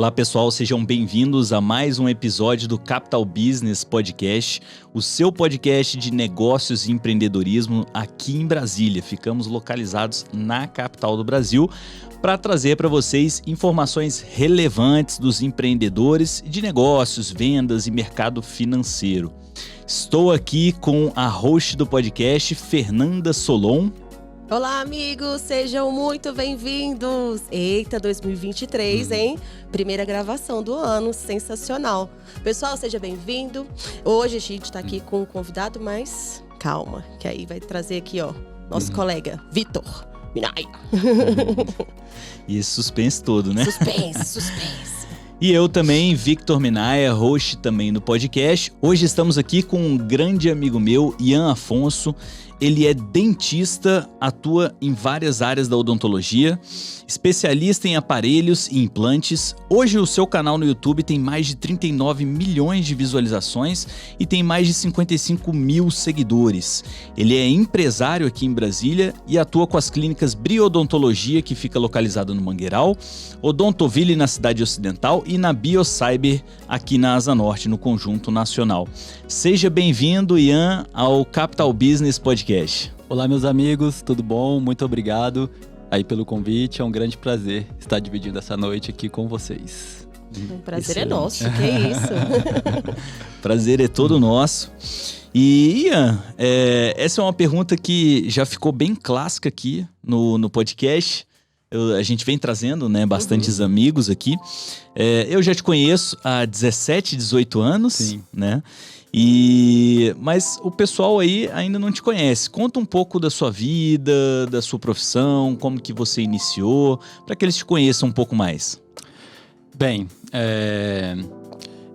Olá pessoal, sejam bem-vindos a mais um episódio do Capital Business Podcast, o seu podcast de negócios e empreendedorismo aqui em Brasília. Ficamos localizados na capital do Brasil para trazer para vocês informações relevantes dos empreendedores de negócios, vendas e mercado financeiro. Estou aqui com a host do podcast, Fernanda Solon. Olá, amigos! Sejam muito bem-vindos! Eita, 2023, hein? Primeira gravação do ano, sensacional. Pessoal, seja bem-vindo. Hoje a gente tá aqui com um convidado, mas calma, que aí vai trazer aqui, ó, nosso colega, Vitor Minaia. E esse suspense todo, né? Suspense. E eu também, Victor Minaia, host também do podcast. Hoje estamos aqui com um grande amigo meu, Ian Afonso. Ele é dentista, atua em várias áreas da odontologia, especialista em aparelhos e implantes. Hoje o seu canal no YouTube tem mais de 39 milhões de visualizações e tem mais de 55 mil seguidores. Ele é empresário aqui em Brasília e atua com as clínicas Briodontologia, que fica localizada no Mangueiral, Odontoville na Cidade Ocidental e na Biocyber aqui na Asa Norte, no Conjunto Nacional. Seja bem-vindo, Ian, ao Capital Business Podcast. Olá, meus amigos, tudo bom? Muito obrigado aí pelo convite. É um grande prazer estar dividindo essa noite aqui com vocês. O prazer é nosso, que é isso? Prazer é todo nosso. E Ian, essa é uma pergunta que já ficou bem clássica aqui no podcast. A gente vem trazendo, né, bastantes amigos aqui. Eu já te conheço há 17, 18 anos, Sim. Né? Mas o pessoal aí ainda não te conhece. Conta um pouco da sua vida, da sua profissão, como que você iniciou, para que eles te conheçam um pouco mais. Bem,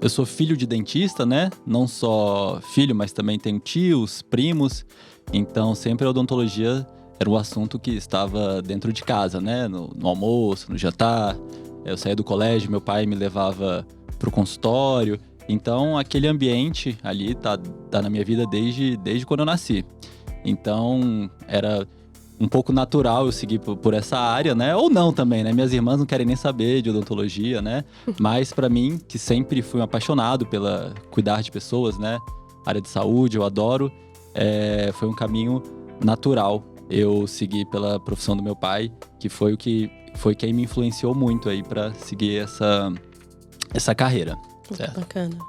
eu sou filho de dentista, né? Não só filho, mas também tenho tios, primos. Então, sempre a odontologia era um assunto que estava dentro de casa, né? No almoço, no jantar. Eu saía do colégio, meu pai me levava para o consultório. Então, aquele ambiente ali tá na minha vida desde quando eu nasci. Então, era um pouco natural eu seguir por essa área, né? Ou não também, né? Minhas irmãs não querem nem saber de odontologia, né? Mas para mim, que sempre fui um apaixonado pela cuidar de pessoas, né? Área de saúde, eu adoro. Foi um caminho natural eu seguir pela profissão do meu pai, que foi quem me influenciou muito aí para seguir essa carreira. Certo.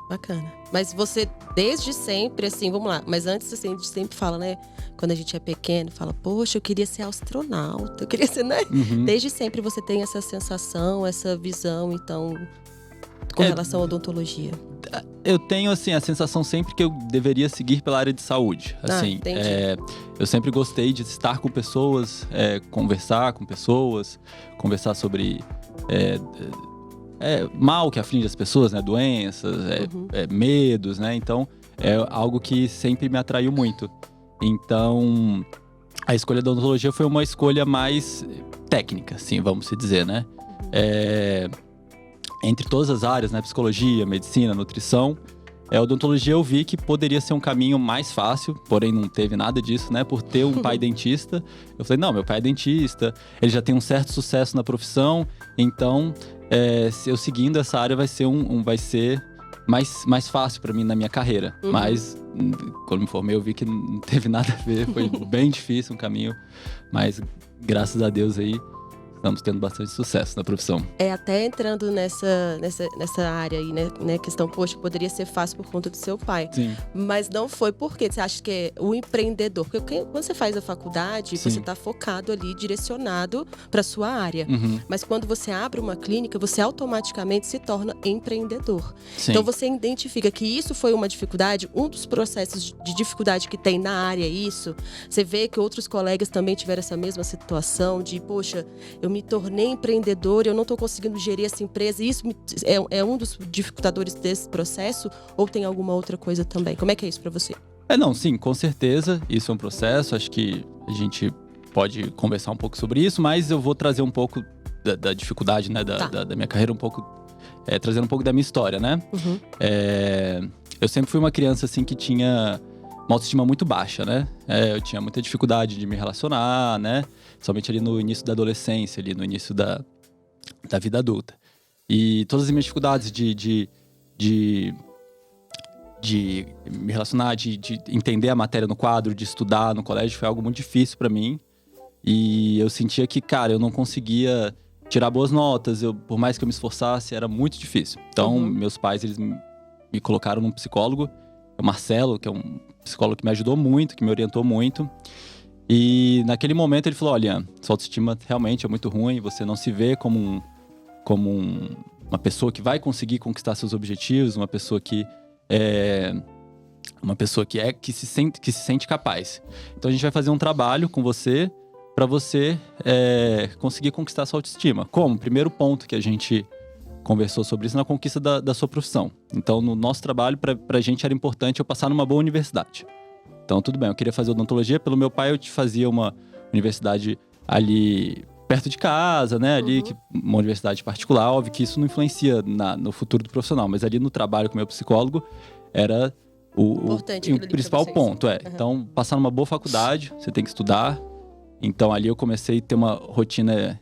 Bacana. Mas você, desde sempre, assim, vamos lá. Mas antes, assim, a gente sempre fala, né? Quando a gente é pequeno, fala, poxa, eu queria ser astronauta. Eu queria ser, né? Desde sempre você tem essa sensação, essa visão, então, com relação à odontologia. Eu tenho, assim, a sensação sempre que eu deveria seguir pela área de saúde. Assim, entendi. Eu sempre gostei de estar com pessoas, conversar com pessoas, conversar sobre mal que aflige as pessoas, né? Doenças, medos, né? Então, é algo que sempre me atraiu muito. Então, a escolha da odontologia foi uma escolha mais técnica, assim, vamos se dizer, né? Entre todas as áreas, né? Psicologia, medicina, nutrição, a odontologia eu vi que poderia ser um caminho mais fácil, porém não teve nada disso, né? Por ter um pai dentista. Eu falei, não, meu pai é dentista, ele já tem um certo sucesso na profissão, então, se eu seguindo essa área vai ser mais fácil para mim na minha carreira. Mas, quando me formei, eu vi que não teve nada a ver, foi bem difícil um caminho, mas graças a Deus aí, estamos tendo bastante sucesso na profissão. Até entrando nessa área aí, né? Questão, poxa, poderia ser fácil por conta do seu pai. Sim. Mas não foi porque você acha que é o empreendedor. Porque quando você faz a faculdade, Sim. você está focado ali, direcionado para sua área. Mas quando você abre uma clínica, você automaticamente se torna empreendedor. Sim. Então você identifica que isso foi uma dificuldade, um dos processos de dificuldade que tem na área isso. Você vê que outros colegas também tiveram essa mesma situação de, poxa, eu me tornei empreendedor, eu não estou conseguindo gerir essa empresa. Isso é um dos dificultadores desse processo? Ou tem alguma outra coisa também? Como é que é isso para você? Não, sim, com certeza. Isso é um processo. Acho que a gente pode conversar um pouco sobre isso, mas eu vou trazer um pouco da dificuldade, né, da minha carreira, um pouco, trazendo um pouco da minha história, né? Eu sempre fui uma criança, assim, que tinha uma autoestima muito baixa, né? Eu tinha muita dificuldade de me relacionar, né? Somente ali no início da adolescência, ali no início da vida adulta. E todas as minhas dificuldades de me relacionar, de entender a matéria no quadro, de estudar no colégio, foi algo muito difícil para mim. E eu sentia que, cara, eu não conseguia tirar boas notas. Por mais que eu me esforçasse, era muito difícil. Então, meus pais, eles me colocaram num psicólogo, o Marcelo, que é um psicólogo que me ajudou muito, que me orientou muito. E naquele momento ele falou, olha, sua autoestima realmente é muito ruim, você não se vê como uma pessoa que vai conseguir conquistar seus objetivos, uma pessoa que se sente capaz. Então a gente vai fazer um trabalho com você para você conseguir conquistar sua autoestima. Como? Primeiro ponto que a gente conversou sobre isso na conquista da sua profissão. Então, no nosso trabalho, pra gente era importante eu passar numa boa universidade. Então, tudo bem, eu queria fazer odontologia. Pelo meu pai, eu fazia uma universidade ali perto de casa, né? Ali, uma universidade particular. Óbvio que isso não influencia no futuro do profissional, mas ali no trabalho com o meu psicólogo era o principal ponto. Então, passar numa boa faculdade, você tem que estudar. Então, ali eu comecei a ter uma rotina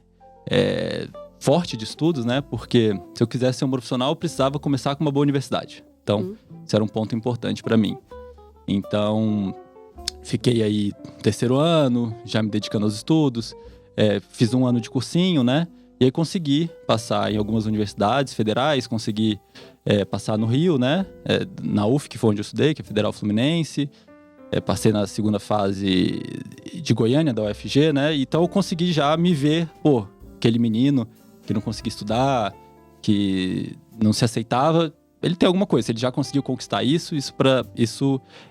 forte de estudos, né? Porque se eu quisesse ser um profissional, eu precisava começar com uma boa universidade. Então, isso era um ponto importante para mim. Então, fiquei aí terceiro ano, já me dedicando aos estudos. Fiz um ano de cursinho, né? E aí consegui passar em algumas universidades federais, consegui passar no Rio, né? Na UF, que foi onde eu estudei, que é Federal Fluminense. Passei na segunda fase de Goiânia, da UFG, né? Então eu consegui já me ver, aquele menino que não conseguia estudar, que não se aceitava, ele tem alguma coisa. Se ele já conseguiu conquistar isso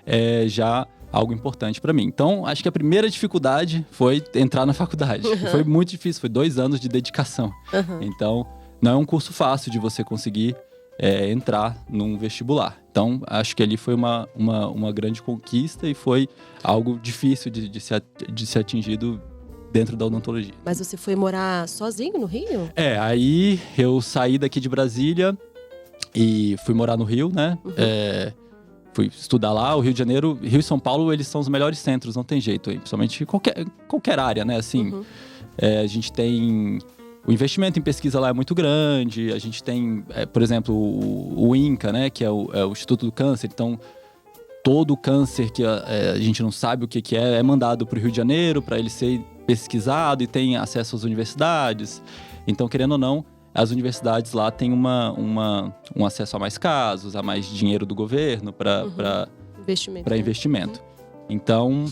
é já algo importante para mim. Então, acho que a primeira dificuldade foi entrar na faculdade. Foi muito difícil, foi 2 anos de dedicação. Então, não é um curso fácil de você conseguir entrar num vestibular. Então, acho que ali foi uma grande conquista e foi algo difícil de ser atingido dentro da odontologia. Mas você foi morar sozinho no Rio? Aí eu saí daqui de Brasília e fui morar no Rio, né? Fui estudar lá. O Rio de Janeiro, Rio e São Paulo, eles são os melhores centros, não tem jeito, principalmente qualquer área, né? Assim, a gente tem... O investimento em pesquisa lá é muito grande. A gente tem, por exemplo, o INCA, né? Que é o Instituto do Câncer. Então, todo o câncer que a gente não sabe o que é mandado para o Rio de Janeiro para ele ser pesquisado e tem acesso às universidades. Então, querendo ou não, as universidades lá têm um acesso a mais casos, a mais dinheiro do governo para investimento. Então,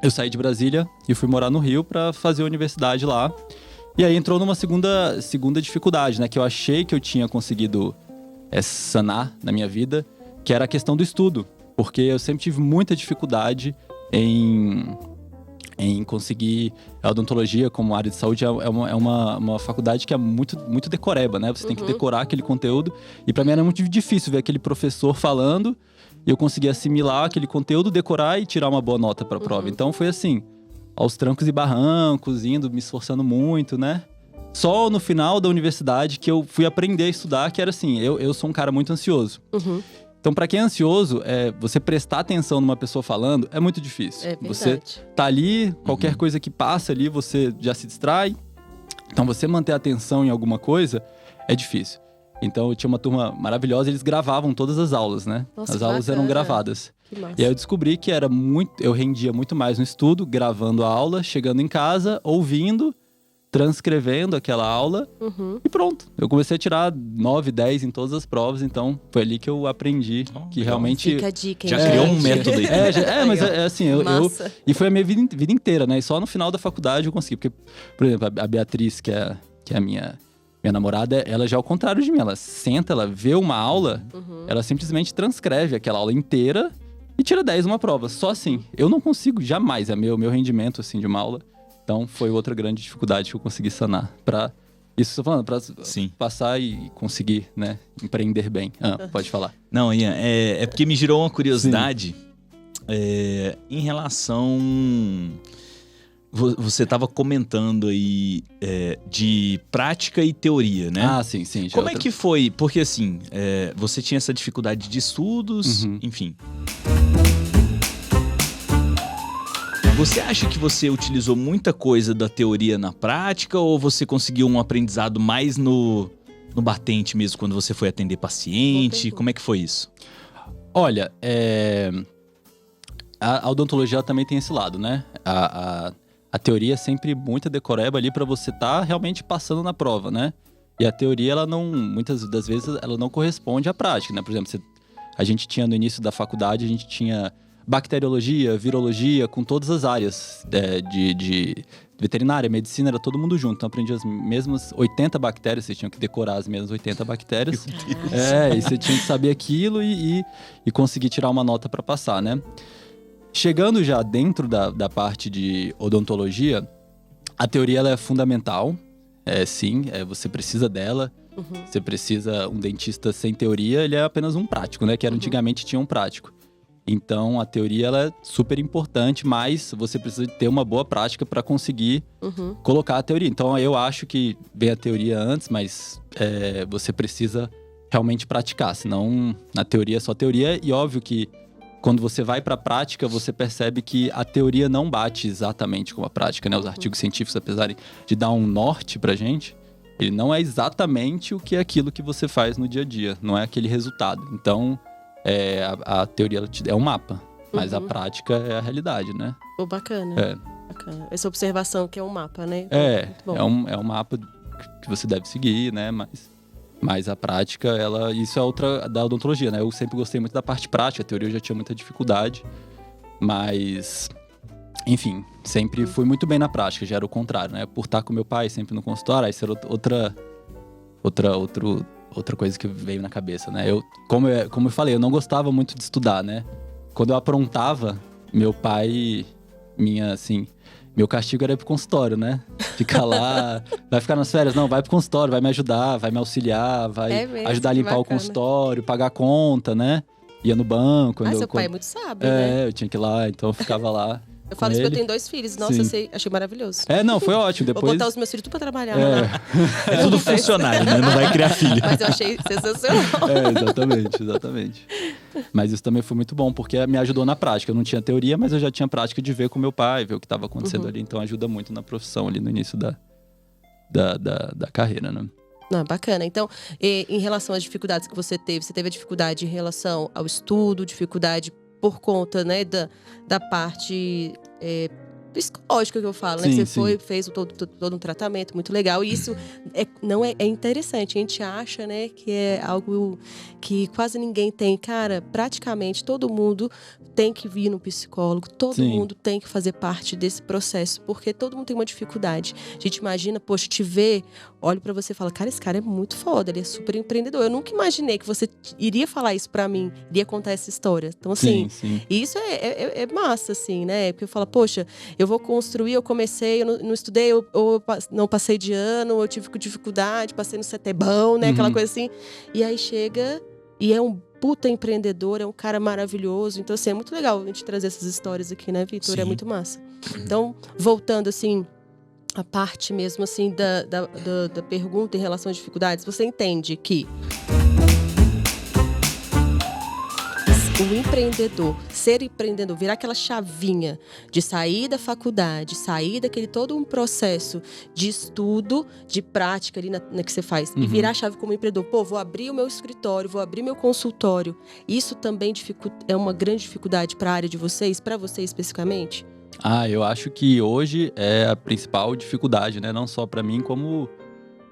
eu saí de Brasília e fui morar no Rio para fazer a universidade lá. E aí entrou numa segunda dificuldade, né? Que eu achei que eu tinha conseguido sanar na minha vida, que era a questão do estudo. Porque eu sempre tive muita dificuldade em conseguir a odontologia como área de saúde. É uma faculdade que é muito, muito decoreba, né? Você tem que decorar aquele conteúdo. E para mim era muito difícil ver aquele professor falando e eu conseguia assimilar aquele conteúdo, decorar e tirar uma boa nota para a prova. Então foi assim, aos trancos e barrancos, me esforçando muito, né? Só no final da universidade que eu fui aprender a estudar, que era assim, eu sou um cara muito ansioso. Então, para quem é ansioso, você prestar atenção numa pessoa falando é muito difícil. Você tá ali, qualquer coisa que passa ali, você já se distrai. Então, você manter a atenção em alguma coisa é difícil. Então, eu tinha uma turma maravilhosa, eles gravavam todas as aulas, né? Nossa, as aulas eram gravadas. Que massa. E aí eu descobri que eu rendia muito mais no estudo, gravando a aula, chegando em casa, ouvindo, transcrevendo aquela aula e pronto. Eu comecei a tirar 9, 10 em todas as provas, então foi ali que eu aprendi que realmente... Fica a dica, hein? Já criou um método aí. Mas assim, e foi a minha vida inteira, né? E só no final da faculdade eu consegui. Porque, por exemplo, a Beatriz, que é a minha namorada, ela já é ao contrário de mim. Ela senta, ela vê uma aula, ela simplesmente transcreve aquela aula inteira e tira 10 numa prova. Só assim. Eu não consigo jamais, meu rendimento assim, de uma aula. Então, foi outra grande dificuldade que eu consegui sanar. Isso que eu tô falando, pra passar e conseguir, né, empreender bem. Pode falar. Não, Ian, é porque me gerou uma curiosidade em relação... Você estava comentando aí de prática e teoria, né? Ah, sim. Como é que foi? Porque assim, você tinha essa dificuldade de estudos, enfim... Você acha que você utilizou muita coisa da teoria na prática ou você conseguiu um aprendizado mais no no batente mesmo quando você foi atender paciente? Como é que foi isso? Olha, a odontologia também tem esse lado, né? A teoria é sempre muita decoreba ali para você estar realmente passando na prova, né? E a teoria, ela não, muitas das vezes, ela não corresponde à prática, né? Por exemplo, a gente tinha no início da faculdade, a gente tinha bacteriologia, virologia, com todas as áreas de veterinária, medicina, era todo mundo junto. Então, aprendi as mesmas 80 bactérias, vocês tinham que decorar as mesmas 80 bactérias. E você tinha que saber aquilo e conseguir tirar uma nota para passar, né? Chegando já dentro da parte de odontologia, a teoria ela é fundamental, sim, você precisa dela. Você precisa, um dentista sem teoria, ele é apenas um prático, né? Que antigamente tinha um prático. Então, a teoria ela é super importante, mas você precisa ter uma boa prática para conseguir colocar a teoria. Então, eu acho que vem a teoria antes, mas você precisa realmente praticar. Senão, na teoria é só teoria. E óbvio que quando você vai para a prática, você percebe que a teoria não bate exatamente com a prática, né? Os artigos científicos, apesar de dar um norte pra gente, ele não é exatamente o que é aquilo que você faz no dia a dia. Não é aquele resultado. Então, a teoria é um mapa, mas a prática é a realidade, né? Pô, bacana. Bacana. Essa observação que é um mapa, né? É um mapa que você deve seguir, né? Mas a prática, isso é outra da odontologia, né? Eu sempre gostei muito da parte prática, a teoria eu já tinha muita dificuldade, mas, enfim, sempre fui muito bem na prática, já era o contrário, né? Por estar com meu pai sempre no consultório, isso era outra coisa que veio na cabeça, né? Como eu falei, eu não gostava muito de estudar, né? Quando eu aprontava, meu pai, meu castigo era ir pro consultório, né? Ficar lá, vai ficar nas férias? Não, vai pro consultório, vai me ajudar, vai me auxiliar, vai ajudar a limpar o consultório, pagar a conta, né? Ia no banco. Seu pai é muito sábio, né? Eu tinha que ir lá, então eu ficava lá. Eu falo isso porque eu tenho 2 filhos. Nossa, eu achei maravilhoso. Não, foi ótimo. Depois... Vou botar os meus filhos tudo pra trabalhar. É tudo funcionário, né? Não vai criar filho. Mas eu achei sensacional. Exatamente. Mas isso também foi muito bom, porque me ajudou na prática. Eu não tinha teoria, mas eu já tinha prática de ver com meu pai, ver o que estava acontecendo ali. Então ajuda muito na profissão ali no início da carreira, né? Não, bacana. Então, em relação às dificuldades que você teve a dificuldade em relação ao estudo, dificuldade por conta, né, da parte psicológica que eu falo, né? Sim, que você fez todo um tratamento muito legal. E isso não é interessante. A gente acha, né, que é algo que quase ninguém tem. Cara, praticamente todo mundo tem que vir no psicólogo. Todo mundo tem que fazer parte desse processo. Porque todo mundo tem uma dificuldade. A gente imagina, poxa, te ver, olho pra você e fala, cara, esse cara é muito foda, ele é super empreendedor. Eu nunca imaginei que você iria falar isso pra mim, iria contar essa história. Então, assim, isso é massa, assim, né? Porque eu falo, poxa, eu vou construir, eu comecei, eu não estudei, eu não passei de ano, eu tive dificuldade, passei no CETEBão, né? Aquela coisa assim. E aí chega e é um puta empreendedor, é um cara maravilhoso. Então, assim, é muito legal a gente trazer essas histórias aqui, né, Vitor? É muito massa. Então, voltando, assim, a parte mesmo, assim, da pergunta em relação às dificuldades, você entende que o empreendedor, ser empreendedor, virar aquela chavinha de sair da faculdade, sair daquele todo um processo de estudo, de prática ali na que você faz, e virar a chave como empreendedor. Pô, vou abrir o meu escritório, vou abrir meu consultório. Isso também é uma grande dificuldade para a área de vocês, para você especificamente? Eu acho que hoje é a principal dificuldade, né? Não só para mim, como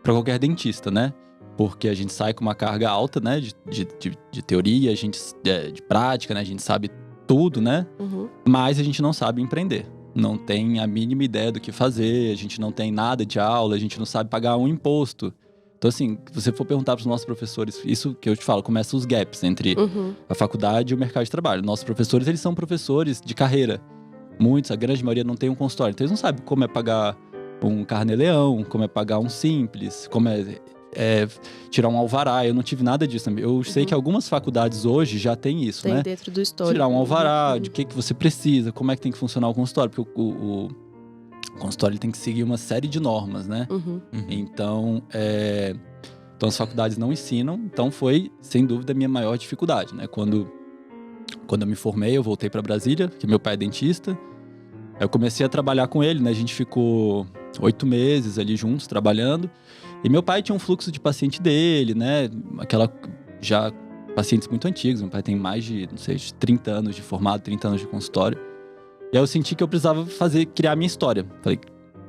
para qualquer dentista, né? Porque a gente sai com uma carga alta, né? De teoria, de prática, né? A gente sabe tudo, né? Mas a gente não sabe empreender. Não tem a mínima ideia do que fazer, a gente não tem nada de aula, a gente não sabe pagar um imposto. Então, assim, se você for perguntar para os nossos professores, isso que eu te falo, começa os gaps entre a faculdade e o mercado de trabalho. Nossos professores, eles são professores de carreira. Muitos, a grande maioria, não tem um consultório. Então, eles não sabem como é pagar um carnê-leão, como é pagar um simples, como é tirar um alvará. Eu não tive nada disso. Eu sei que algumas faculdades hoje já tem isso, né? Tem dentro do histórico. Tirar um alvará, de que você precisa, como é que tem que funcionar o consultório. Porque o consultório ele tem que seguir uma série de normas, né? Então, as faculdades não ensinam. Então, foi, sem dúvida, a minha maior dificuldade, né? Quando eu me formei, eu voltei para Brasília, que meu pai é dentista. Eu comecei a trabalhar com ele, né? A gente ficou 8 meses ali juntos, trabalhando. E meu pai tinha um fluxo de paciente dele, né? Já pacientes muito antigos. Meu pai tem mais de, não sei, de 30 anos de formado, 30 anos de consultório. E aí eu senti que eu precisava criar a minha história. Falei,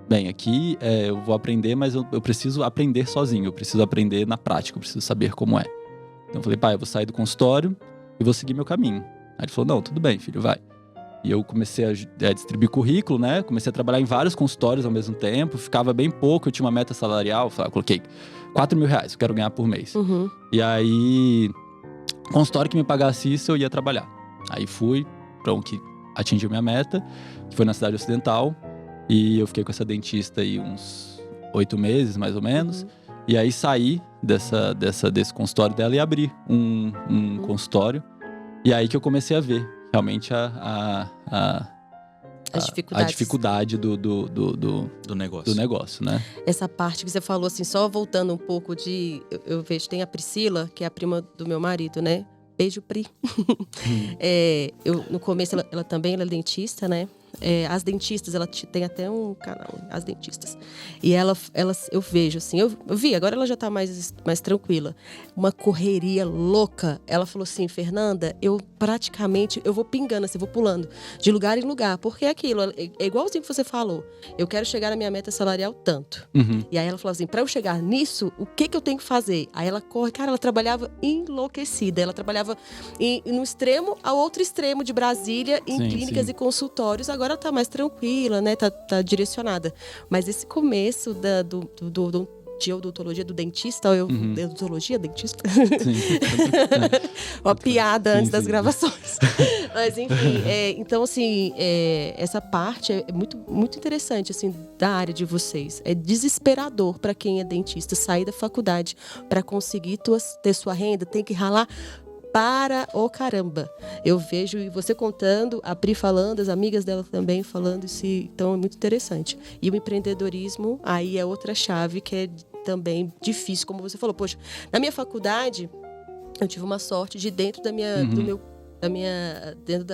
bem, aqui eu vou aprender, mas eu preciso aprender sozinho. Eu preciso aprender na prática, eu preciso saber como é. Então eu falei, pai, eu vou sair do consultório e vou seguir meu caminho. Aí ele falou, não, tudo bem, filho, vai. E eu comecei a distribuir currículo, né? Comecei a trabalhar em vários consultórios ao mesmo tempo. Ficava bem pouco, eu tinha uma meta salarial. Eu coloquei R$4.000, eu quero ganhar por mês. Uhum. E aí, consultório que me pagasse isso, eu ia trabalhar. Aí fui para um que atingiu minha meta, que foi na Cidade Ocidental. E eu fiquei com essa dentista aí uns 8 meses, mais ou menos. Uhum. E aí saí desse consultório dela e abri um consultório. E aí que eu comecei a ver realmente a dificuldade do negócio, né? Essa parte que você falou, assim, só voltando um pouco eu vejo, tem a Priscila, que é a prima do meu marido, né? Beijo, Pri. No começo, ela também é dentista, né? As dentistas, ela tem até um canal, As Dentistas. E ela eu vejo, assim, eu vi, agora ela já tá mais tranquila. Uma correria louca. Ela falou assim, Fernanda, eu vou pingando, assim, vou pulando de lugar em lugar. Porque é aquilo, é igualzinho que você falou. Eu quero chegar na minha meta salarial tanto. Uhum. E aí ela falou assim, pra eu chegar nisso, o que eu tenho que fazer? Aí ela corre, cara, ela trabalhava enlouquecida. Ela trabalhava no extremo ao outro extremo de Brasília, em clínicas e consultórios. Agora ela tá mais tranquila, né? Tá direcionada. Mas esse começo de odontologia, do dentista, odontologia, dentista? Sim. Uma piada antes das gravações. Mas, enfim, então, assim, essa parte é muito, muito interessante, assim, da área de vocês. É desesperador para quem é dentista sair da faculdade para conseguir ter sua renda, tem que ralar para o caramba. Eu vejo você contando, a Pri falando, as amigas dela também falando isso, então é muito interessante. E o empreendedorismo, aí é outra chave que é também difícil, como você falou. Poxa, na minha faculdade, eu tive uma sorte de dentro da minha, dentro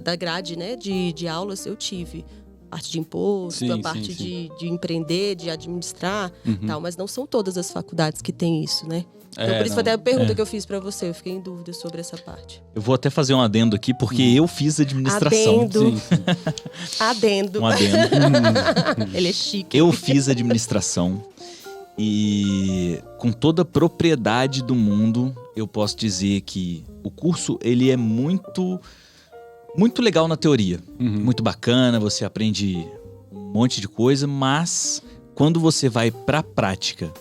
da grade, né, de aulas, eu tive parte de imposto, a parte de empreender, de administrar, tal, mas não são todas as faculdades que têm isso, né? Então, por isso foi até a pergunta que eu fiz pra você, eu fiquei em dúvida sobre essa parte. Eu vou até fazer um adendo aqui, porque eu fiz administração. Adendo. Adendo. Um adendo. Ele é chique. Eu fiz administração e com toda a propriedade do mundo, eu posso dizer que o curso, ele é muito legal na teoria. Muito bacana, você aprende um monte de coisa, mas quando você vai pra prática,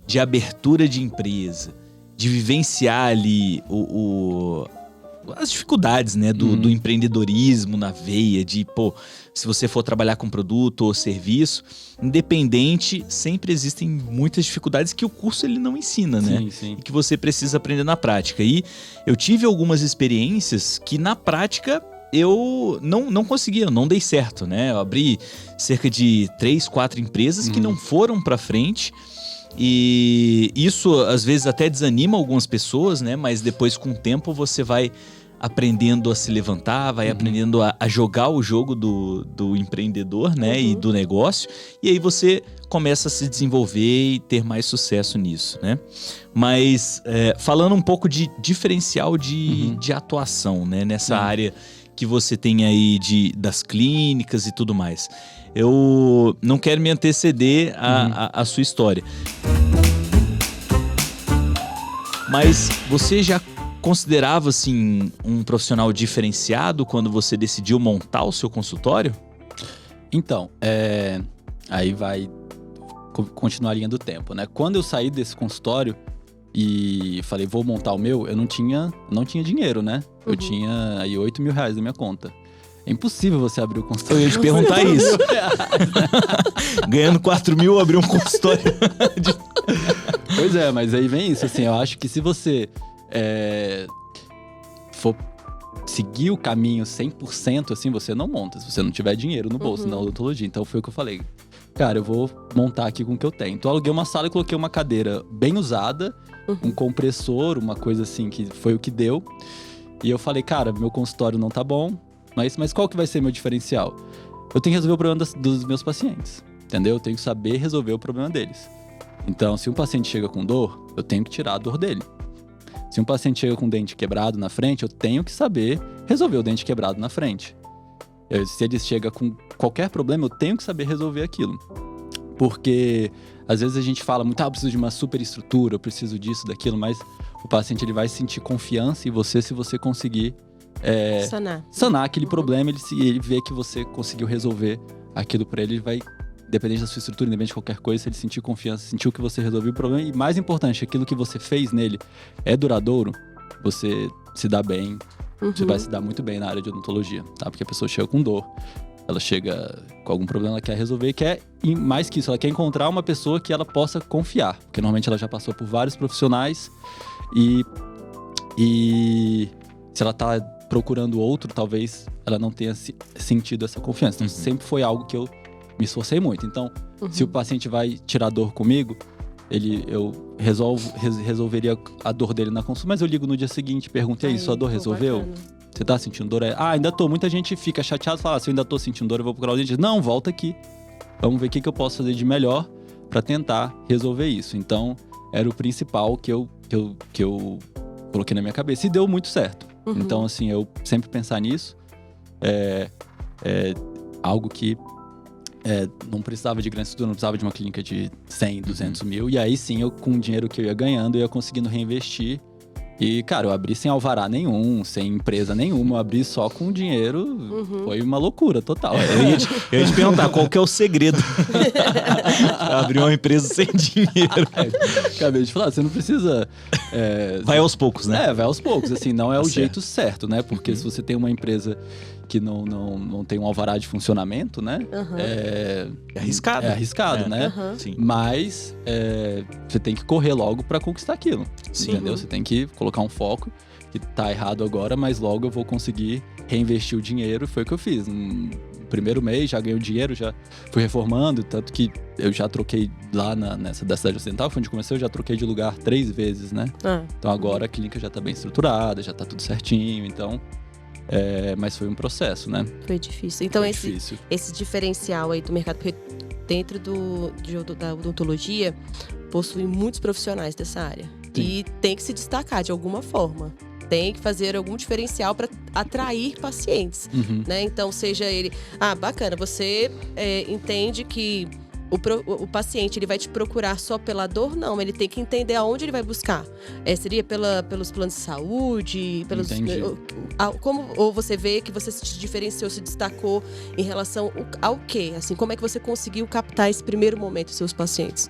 de abertura de empresa, de vivenciar ali as dificuldades, né, do empreendedorismo na veia, se você for trabalhar com produto ou serviço, independente, sempre existem muitas dificuldades que o curso ele não ensina, né? Sim. E que você precisa aprender na prática. E eu tive algumas experiências que na prática eu não conseguia, não dei certo, né? Eu abri cerca de 3, 4 empresas que não foram pra frente. E isso às vezes até desanima algumas pessoas, né? Mas depois, com o tempo, você vai aprendendo a se levantar, vai aprendendo a jogar o jogo do empreendedor, né? E do negócio. E aí você começa a se desenvolver e ter mais sucesso nisso, né? Mas falando um pouco de diferencial de atuação, né? Nessa área que você tem aí das clínicas e tudo mais. Eu não quero me anteceder à sua história. Mas você já considerava, assim, um profissional diferenciado quando você decidiu montar o seu consultório? Então, aí vai continuar a linha do tempo, né? Quando eu saí desse consultório e falei, vou montar o meu, eu não tinha dinheiro, né? Eu tinha aí R$8.000 na minha conta. É impossível você abrir o consultório. Eu ia te perguntar isso. Ganhando 4 mil, abrir um consultório. Pois é, mas aí vem isso, assim, eu acho que se você for seguir o caminho 100%, assim, você não monta, se você não tiver dinheiro no bolso na odontologia. Então foi o que eu falei. Cara, eu vou montar aqui com o que eu tenho. Então eu aluguei uma sala e coloquei uma cadeira bem usada, um compressor, uma coisa assim, que foi o que deu. E eu falei, cara, meu consultório não tá bom, mas qual que vai ser meu diferencial? Eu tenho que resolver o problema dos meus pacientes. entendeu? Eu tenho que saber resolver o problema deles. Então, se um paciente chega com dor, eu tenho que tirar a dor dele. Se um paciente chega com o dente quebrado na frente, eu tenho que saber resolver o dente quebrado na frente. Se ele chega com qualquer problema, eu tenho que saber resolver aquilo. Porque, às vezes, a gente fala muito, eu preciso de uma superestrutura, eu preciso disso, daquilo, mas o paciente ele vai sentir confiança em você se você conseguir sanar aquele problema. Ele vê que você conseguiu resolver aquilo para ele, vai, independente da sua estrutura, independente de qualquer coisa, se ele sentir confiança, sentiu que você resolveu o problema. E mais importante, aquilo que você fez nele é duradouro, você se dá bem, você vai se dar muito bem na área de odontologia, tá? Porque a pessoa chega com dor, ela chega com algum problema, ela quer resolver, e mais que isso, ela quer encontrar uma pessoa que ela possa confiar, porque normalmente ela já passou por vários profissionais e se ela tá procurando outro, talvez ela não tenha sentido essa confiança. Então, sempre foi algo que eu me esforcei muito. Então, se o paciente vai tirar dor comigo, eu resolveria a dor dele na consulta, mas eu ligo no dia seguinte, pergunto, e aí, sua dor resolveu? Bacana. Você tá sentindo dor? Ainda tô. Muita gente fica chateada e fala, se eu ainda tô sentindo dor, eu vou procurar o dentista. Não, volta aqui. Vamos ver o que eu posso fazer de melhor para tentar resolver isso. Então, era o principal que eu coloquei na minha cabeça. E deu muito certo. Então, assim, eu sempre pensar nisso. É algo que não precisava de grande estrutura, não precisava de uma clínica de 100, 200 mil. E aí sim, com o dinheiro que eu ia ganhando, eu ia conseguindo reinvestir. E, cara, eu abri sem alvará nenhum, sem empresa nenhuma, eu abri só com dinheiro. Foi uma loucura total. Eu ia te perguntar, qual que é o segredo? Abrir uma empresa sem dinheiro. Acabei de falar, você não precisa... vai aos poucos, né? Vai aos poucos, assim, não é o jeito certo, né? Porque se você tem uma empresa que não tem um alvará de funcionamento, né? É arriscado. É arriscado, né? Sim. Mas você tem que correr logo para conquistar aquilo. Sim. Entendeu? Você tem que colocar um foco, que tá errado agora, mas logo eu vou conseguir reinvestir o dinheiro. Foi o que eu fiz. No primeiro mês já ganhei o dinheiro, já fui reformando, tanto que eu já troquei lá nessa da Cidade Ocidental, foi onde comecei, eu já troquei de lugar 3 vezes, né? Então agora a clínica já tá bem estruturada, já tá tudo certinho, então... mas foi um processo, né? Foi difícil. Então, foi difícil. Esse diferencial aí do mercado, porque dentro da odontologia, possui muitos profissionais dessa área. Sim. E tem que se destacar de alguma forma. Tem que fazer algum diferencial para atrair pacientes, né? Então, seja ele... bacana, você entende que o paciente ele vai te procurar só pela dor? Não, ele tem que entender aonde ele vai buscar. Seria pelos planos de saúde? Ou você vê que você se diferenciou, se destacou em relação ao quê? Assim, como é que você conseguiu captar esse primeiro momento dos seus pacientes?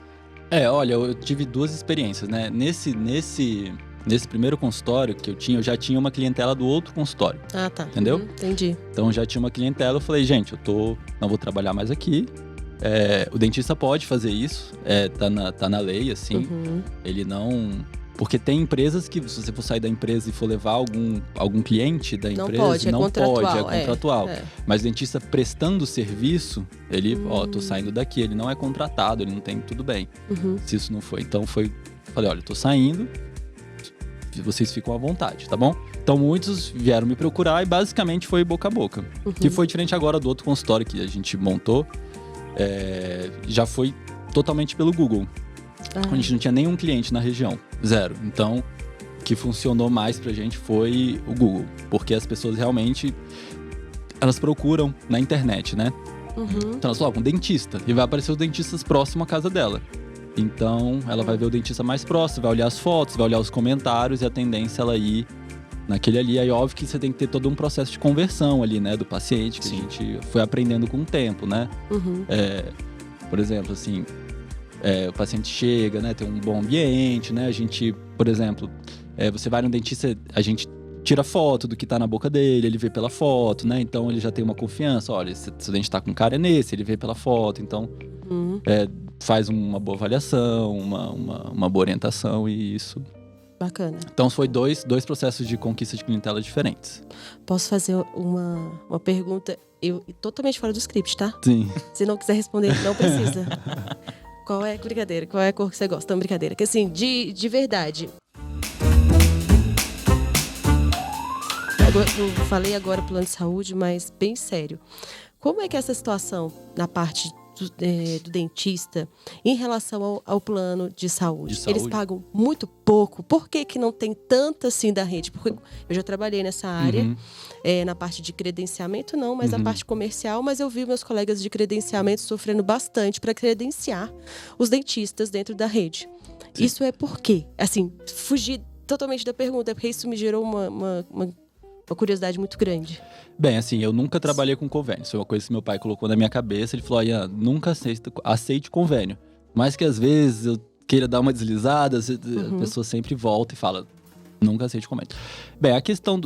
Olha, eu tive 2 experiências, né? Nesse primeiro consultório que eu já tinha uma clientela do outro consultório. Tá. Entendeu? Entendi. Então, já tinha uma clientela, eu falei, gente, não vou trabalhar mais aqui. O dentista pode fazer isso, tá na lei, assim. Ele não... Porque tem empresas que, se você for sair da empresa e for levar algum cliente da empresa, não pode, é contratual. Mas o dentista prestando serviço, ele, tô saindo daqui, ele não é contratado, ele não tem tudo bem. Se isso não foi. Então, falei, olha, tô saindo, vocês ficam à vontade, tá bom? Então, muitos vieram me procurar e basicamente foi boca a boca. Que foi diferente agora do outro consultório que a gente montou. Já foi totalmente pelo Google. A gente não tinha nenhum cliente na região, 0. Então, o que funcionou mais pra gente foi o Google, porque as pessoas realmente elas procuram na internet, né? Então elas colocam um dentista e vai aparecer os dentistas próximos à casa dela. Então ela vai ver o dentista mais próximo, vai olhar as fotos, vai olhar os comentários e a tendência é ela ir naquele ali. Aí óbvio que você tem que ter todo um processo de conversão ali, né, do paciente, que a gente foi aprendendo com o tempo, né? Por exemplo, assim, o paciente chega, né, tem um bom ambiente, né? A gente, por exemplo, você vai no dentista, a gente tira foto do que tá na boca dele, ele vê pela foto, né? Então ele já tem uma confiança, olha, se o dente tá com cara é nesse, ele vê pela foto, então faz uma boa avaliação, uma boa orientação e isso. Bacana. Então foi dois processos de conquista de clientela diferentes. Posso fazer uma pergunta totalmente fora do script, tá? Sim. Se não quiser responder, não precisa. Qual é a cor que você gosta? Não, brincadeira. Que assim, de verdade. Eu falei agora plano de saúde, mas bem sério. Como é que é essa situação na parte do dentista em relação ao plano de saúde? De saúde? Eles pagam muito pouco? Por que que não tem tanto assim da rede? Porque eu já trabalhei nessa área, na parte de credenciamento não, mas na parte comercial, mas eu vi meus colegas de credenciamento sofrendo bastante para credenciar os dentistas dentro da rede. Sim. Isso é por quê? Assim, fugir totalmente da pergunta, porque isso me gerou uma curiosidade muito grande. Bem, assim, eu nunca trabalhei com convênio. Isso é uma coisa que meu pai colocou na minha cabeça. Ele falou, Ian, nunca aceite convênio. Mas que às vezes eu queira dar uma deslizada, a pessoa sempre volta e fala, nunca aceite convênio. Bem, a questão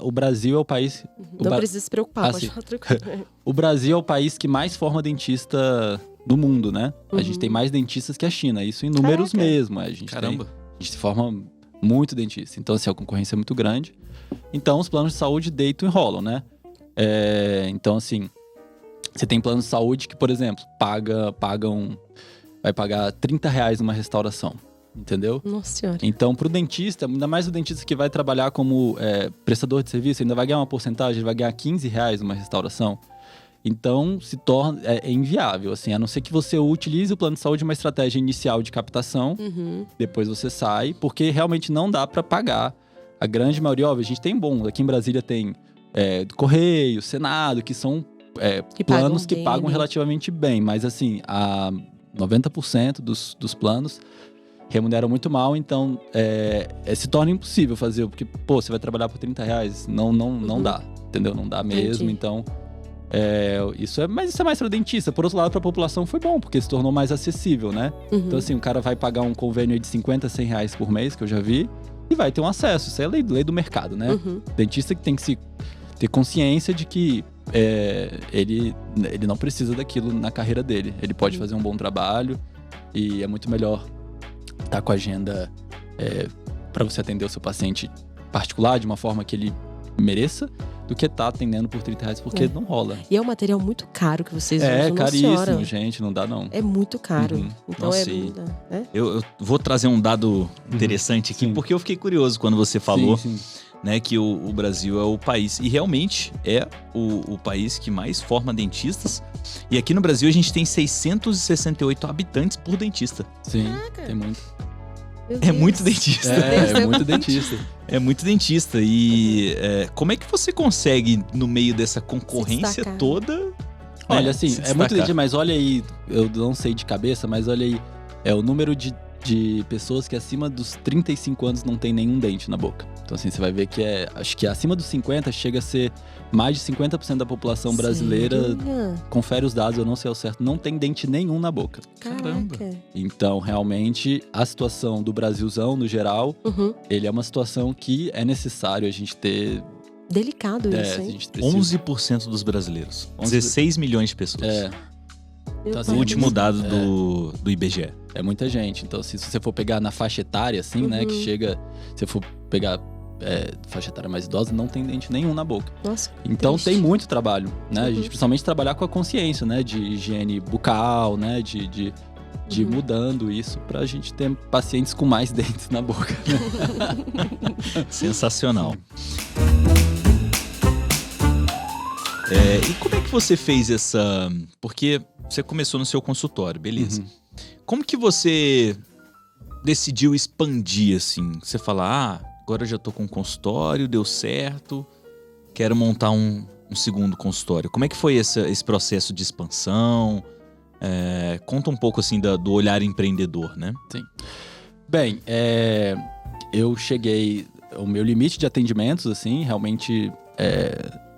o Brasil é o país... Não precisa se preocupar, pode falar tranquilo. O Brasil é o país que mais forma dentista do mundo, né? A gente tem mais dentistas que a China. Isso em números mesmo. A gente forma muito dentista. Então, assim, a concorrência é muito grande. Então, os planos de saúde deitam e rolam, né? Então, assim, você tem plano de saúde que, por exemplo, vai pagar R$30 numa restauração, entendeu? Nossa Senhora. Então, pro dentista, ainda mais o dentista que vai trabalhar como prestador de serviço, ainda vai ganhar uma porcentagem, ele vai ganhar R$15 numa restauração. Então, se torna inviável, assim, a não ser que você utilize o plano de saúde uma estratégia inicial de captação, depois você sai, porque realmente não dá para pagar. A grande maioria, óbvio, a gente tem aqui em Brasília tem Correio, Senado, que são planos que pagam relativamente bem, mas assim, a 90% dos planos remuneram muito mal, então se torna impossível fazer, porque, você vai trabalhar por R$30, não dá, entendeu? Não dá mesmo, então... Mas isso é mais para dentista. Por outro lado, para a população foi bom, porque se tornou mais acessível, né? Então, assim, o cara vai pagar um convênio de R$50, R$100 por mês, que eu já vi, e vai ter um acesso. Isso é lei do mercado, né? Dentista que tem que ter consciência de que ele não precisa daquilo na carreira dele. Ele pode fazer um bom trabalho e é muito melhor estar com a agenda para você atender o seu paciente particular de uma forma que ele mereça, do que tá atendendo por R$30, porque não rola. E é um material muito caro que vocês usam, É caríssimo, senhora. Gente, não dá não. É muito caro. Então Nossa, eu vou trazer um dado interessante aqui, porque eu fiquei curioso quando você falou, né, que o Brasil é o país, e realmente é o país que mais forma dentistas. E aqui no Brasil a gente tem 668 habitantes por dentista. Sim, tem muito. É muito dentista. É muito dentista. É muito dentista. E como é que você consegue, no meio dessa concorrência toda... Olha, assim, é muito dentista, mas olha aí, eu não sei de cabeça, mas olha aí, o número de pessoas que acima dos 35 anos não tem nenhum dente na boca. Então, assim, você vai ver que acho que acima dos 50 chega a ser mais de 50% da população brasileira. Confere os dados, eu não sei ao certo, não tem dente nenhum na boca. Caramba! Então, realmente, a situação do Brasilzão, no geral, ele é uma situação que é necessário a gente ter... Delicado isso, hein? 11% dos brasileiros. 16 milhões de pessoas. Então, assim, o último dado do IBGE. É muita gente. Então, se você for pegar na faixa etária, assim, né, que chega... Se for pegar faixa etária mais idosa, não tem dente nenhum na boca. Nossa, então, tem muito trabalho, né? A gente, principalmente, trabalhar com a consciência, né? De higiene bucal, né? De mudando isso pra gente ter pacientes com mais dentes na boca. Sensacional. E como é que você fez essa... Porque você começou no seu consultório, beleza. Como que você decidiu expandir, assim? Você fala, agora eu já tô com um consultório, deu certo, quero montar um segundo consultório. Como é que foi esse processo de expansão? Conta um pouco, assim, do olhar empreendedor, né? Sim. Bem, eu cheguei ao meu limite de atendimentos, assim, realmente...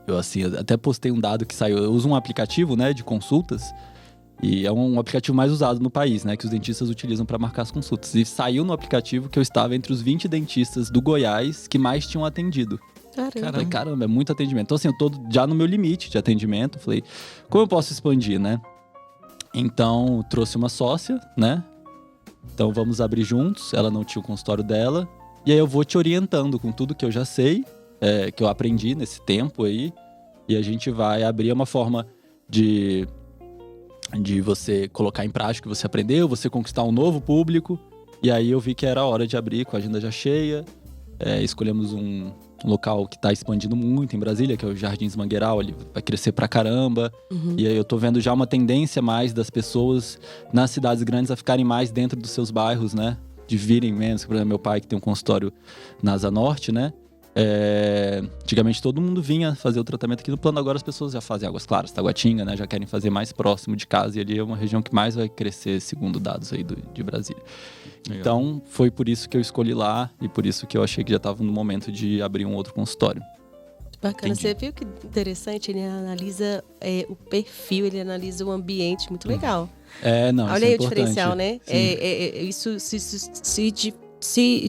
Eu, assim, até postei um dado que saiu. Eu uso um aplicativo, né, de consultas. E é um aplicativo mais usado no país, né, que os dentistas utilizam para marcar as consultas. E saiu no aplicativo que eu estava entre os 20 dentistas do Goiás que mais tinham atendido. Falei, caramba, é muito atendimento. Então, assim, eu tô já no meu limite de atendimento. Falei, como eu posso expandir, né? Então, trouxe uma sócia, né? Então, vamos abrir juntos. Ela não tinha o consultório dela. E aí, eu vou te orientando com tudo que eu já sei. Que eu aprendi nesse tempo aí, e a gente vai abrir uma forma de você colocar em prática o que você aprendeu, você conquistar um novo público, e aí eu vi que era hora de abrir com a agenda já cheia, escolhemos um um local que está expandindo muito em Brasília, que é o Jardins Mangueiral, ele vai crescer pra caramba. E aí eu tô vendo já uma tendência mais das pessoas nas cidades grandes a ficarem mais dentro dos seus bairros, né? De virem menos. Por exemplo, meu pai que tem um consultório na Asa Norte, né? Antigamente todo mundo vinha fazer o tratamento aqui no plano, agora as pessoas já fazem Águas Claras, Taguatinga, né? Já querem fazer mais próximo de casa, e ali é uma região que mais vai crescer, segundo dados aí de Brasília. Legal. Então foi por isso que eu escolhi lá e por isso que eu achei que já estava no momento de abrir um outro consultório. Bacana. Entendi. Você viu que interessante? Ele analisa o perfil, ele analisa o ambiente, muito legal. Olha aí o diferencial, né? Isso se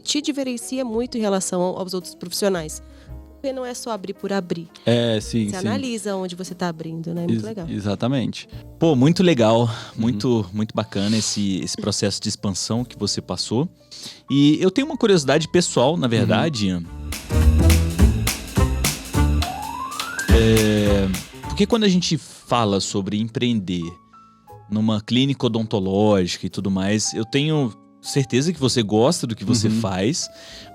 te diferencia muito em relação aos outros profissionais. Porque não é só abrir por abrir. Sim. Você analisa onde você está abrindo, né? Muito legal. Exatamente. Pô, muito legal. Muito bacana esse processo de expansão que você passou. E eu tenho uma curiosidade pessoal, na verdade, Ian. Porque quando a gente fala sobre empreender numa clínica odontológica e tudo mais, eu tenho certeza que você gosta do que você faz,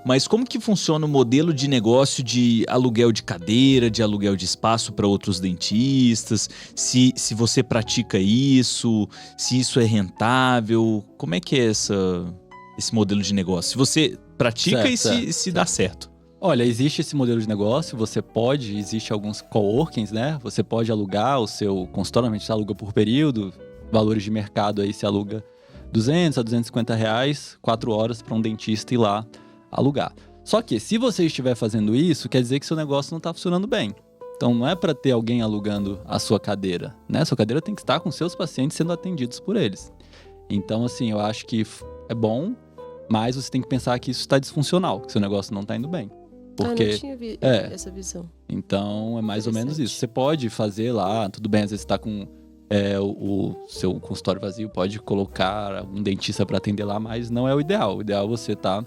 mas como que funciona o modelo de negócio de aluguel de cadeira, de aluguel de espaço para outros dentistas? Se você pratica isso, se isso é rentável, como é que é esse modelo de negócio? Se você pratica se dá certo. Olha, existe esse modelo de negócio, existe alguns coworkings, né? Você pode alugar o seu consultório, normalmente você aluga por período, valores de mercado aí se aluga R$200 a R$250, 4 horas para um dentista ir lá alugar. Só que se você estiver fazendo isso, quer dizer que seu negócio não está funcionando bem. Então não é para ter alguém alugando a sua cadeira, né? Sua cadeira tem que estar com seus pacientes sendo atendidos por eles. Então, assim, eu acho que é bom, mas você tem que pensar que isso está disfuncional, que seu negócio não está indo bem. Porque, não tinha essa visão. Então é mais ou menos isso. Você pode fazer lá, tudo bem, às vezes você está com o seu consultório vazio, pode colocar um dentista para atender lá, mas não é o ideal. O ideal é você estar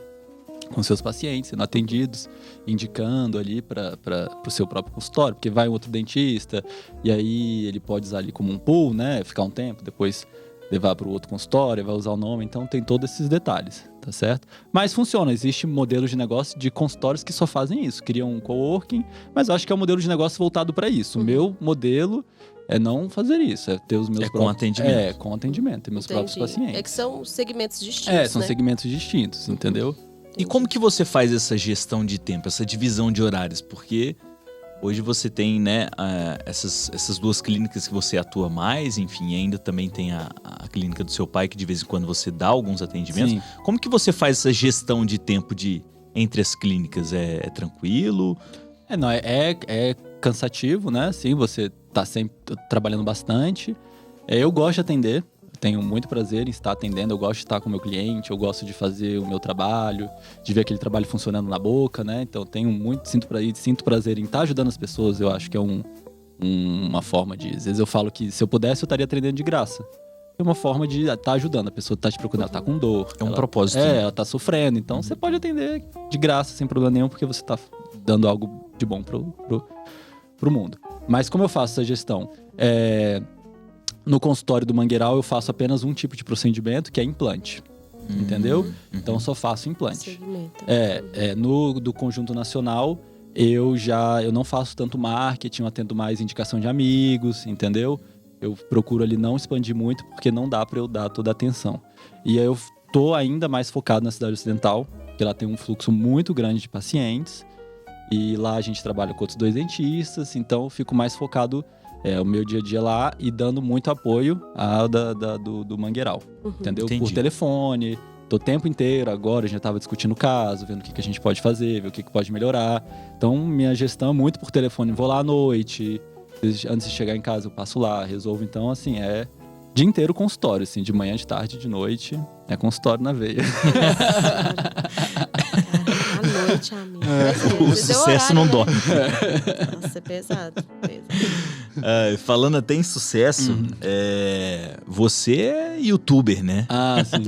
com seus pacientes sendo atendidos, indicando ali para o seu próprio consultório, porque vai um outro dentista e aí ele pode usar ali como um pool, né? Ficar um tempo, depois levar para o outro consultório, vai usar o nome, então tem todos esses detalhes, tá certo? Mas funciona, existe modelos de negócio de consultórios que só fazem isso, criam um coworking, mas eu acho que é um modelo de negócio voltado para isso. O meu modelo é não fazer isso, é ter os meus próprios... com atendimento. Com atendimento, ter meus próprios pacientes. É que são segmentos distintos, são segmentos distintos, entendeu? E como que você faz essa gestão de tempo, essa divisão de horários? Porque hoje você tem, né, essas duas clínicas que você atua mais, enfim, ainda também tem a clínica do seu pai, que de vez em quando você dá alguns atendimentos. Sim. Como que você faz essa gestão de tempo entre as clínicas? É tranquilo? É cansativo, né? Sim, você tá sempre trabalhando bastante. Eu gosto de atender. Tenho muito prazer em estar atendendo, eu gosto de estar com o meu cliente, eu gosto de fazer o meu trabalho, de ver aquele trabalho funcionando na boca, né? Então sinto prazer em estar ajudando as pessoas, eu acho que é uma forma de... Às vezes eu falo que se eu pudesse eu estaria atendendo de graça. É uma forma de estar ajudando, a pessoa está te procurando, ela está com dor. É um propósito. Ela está sofrendo, então você pode atender de graça, sem problema nenhum, porque você está dando algo de bom pro mundo. Mas como eu faço essa gestão? No consultório do Mangueiral eu faço apenas um tipo de procedimento, que é implante. Entendeu? Então eu só faço implante. Do Conjunto Nacional eu não faço tanto marketing, eu atendo mais indicação de amigos, entendeu? Eu procuro ali não expandir muito, porque não dá para eu dar toda a atenção. E aí eu tô ainda mais focado na Cidade Ocidental, que lá tem um fluxo muito grande de pacientes. E lá a gente trabalha com outros 2 dentistas, então eu fico mais focado o meu dia a dia lá e dando muito apoio do Mangueiral, entendeu? Entendi. Por telefone, tô o tempo inteiro agora, a gente já tava discutindo o caso, vendo o que a gente pode fazer, ver o que pode melhorar. Então minha gestão é muito por telefone, vou lá à noite, antes de chegar em casa eu passo lá, resolvo. Então assim, dia inteiro consultório, assim, de manhã, de tarde, de noite, é consultório na veia. À noite, amigo. O sucesso não dorme. Nossa, é pesado. Falando até em sucesso, você é youtuber, né? Sim.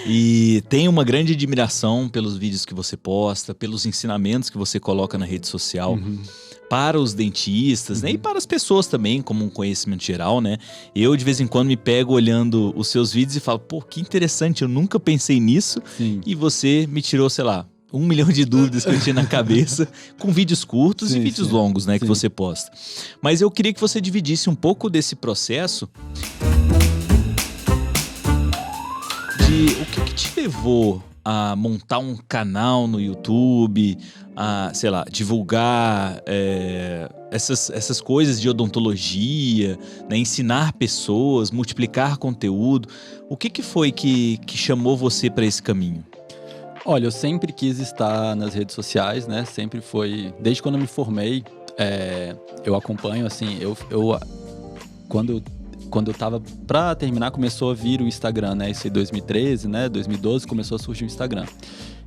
E tem uma grande admiração pelos vídeos que você posta, pelos ensinamentos que você coloca na rede social. Para os dentistas, né? E para as pessoas também, como um conhecimento geral, né? Eu, de vez em quando, me pego olhando os seus vídeos e falo, pô, que interessante, eu nunca pensei nisso. Sim. E você me tirou, sei lá, 1 milhão de dúvidas que eu tinha na cabeça, com vídeos curtos e vídeos longos, né, que você posta. Mas eu queria que você dividisse um pouco desse processo de o que te levou a montar um canal no YouTube, a, sei lá, divulgar essas coisas de odontologia, né, ensinar pessoas, multiplicar conteúdo. O que foi que chamou você para esse caminho? Olha, eu sempre quis estar nas redes sociais, né? Sempre foi... Desde quando eu me formei, eu acompanho, assim... Quando eu tava pra terminar, começou a vir o Instagram, né? Isso em 2013, né? 2012 começou a surgir o Instagram.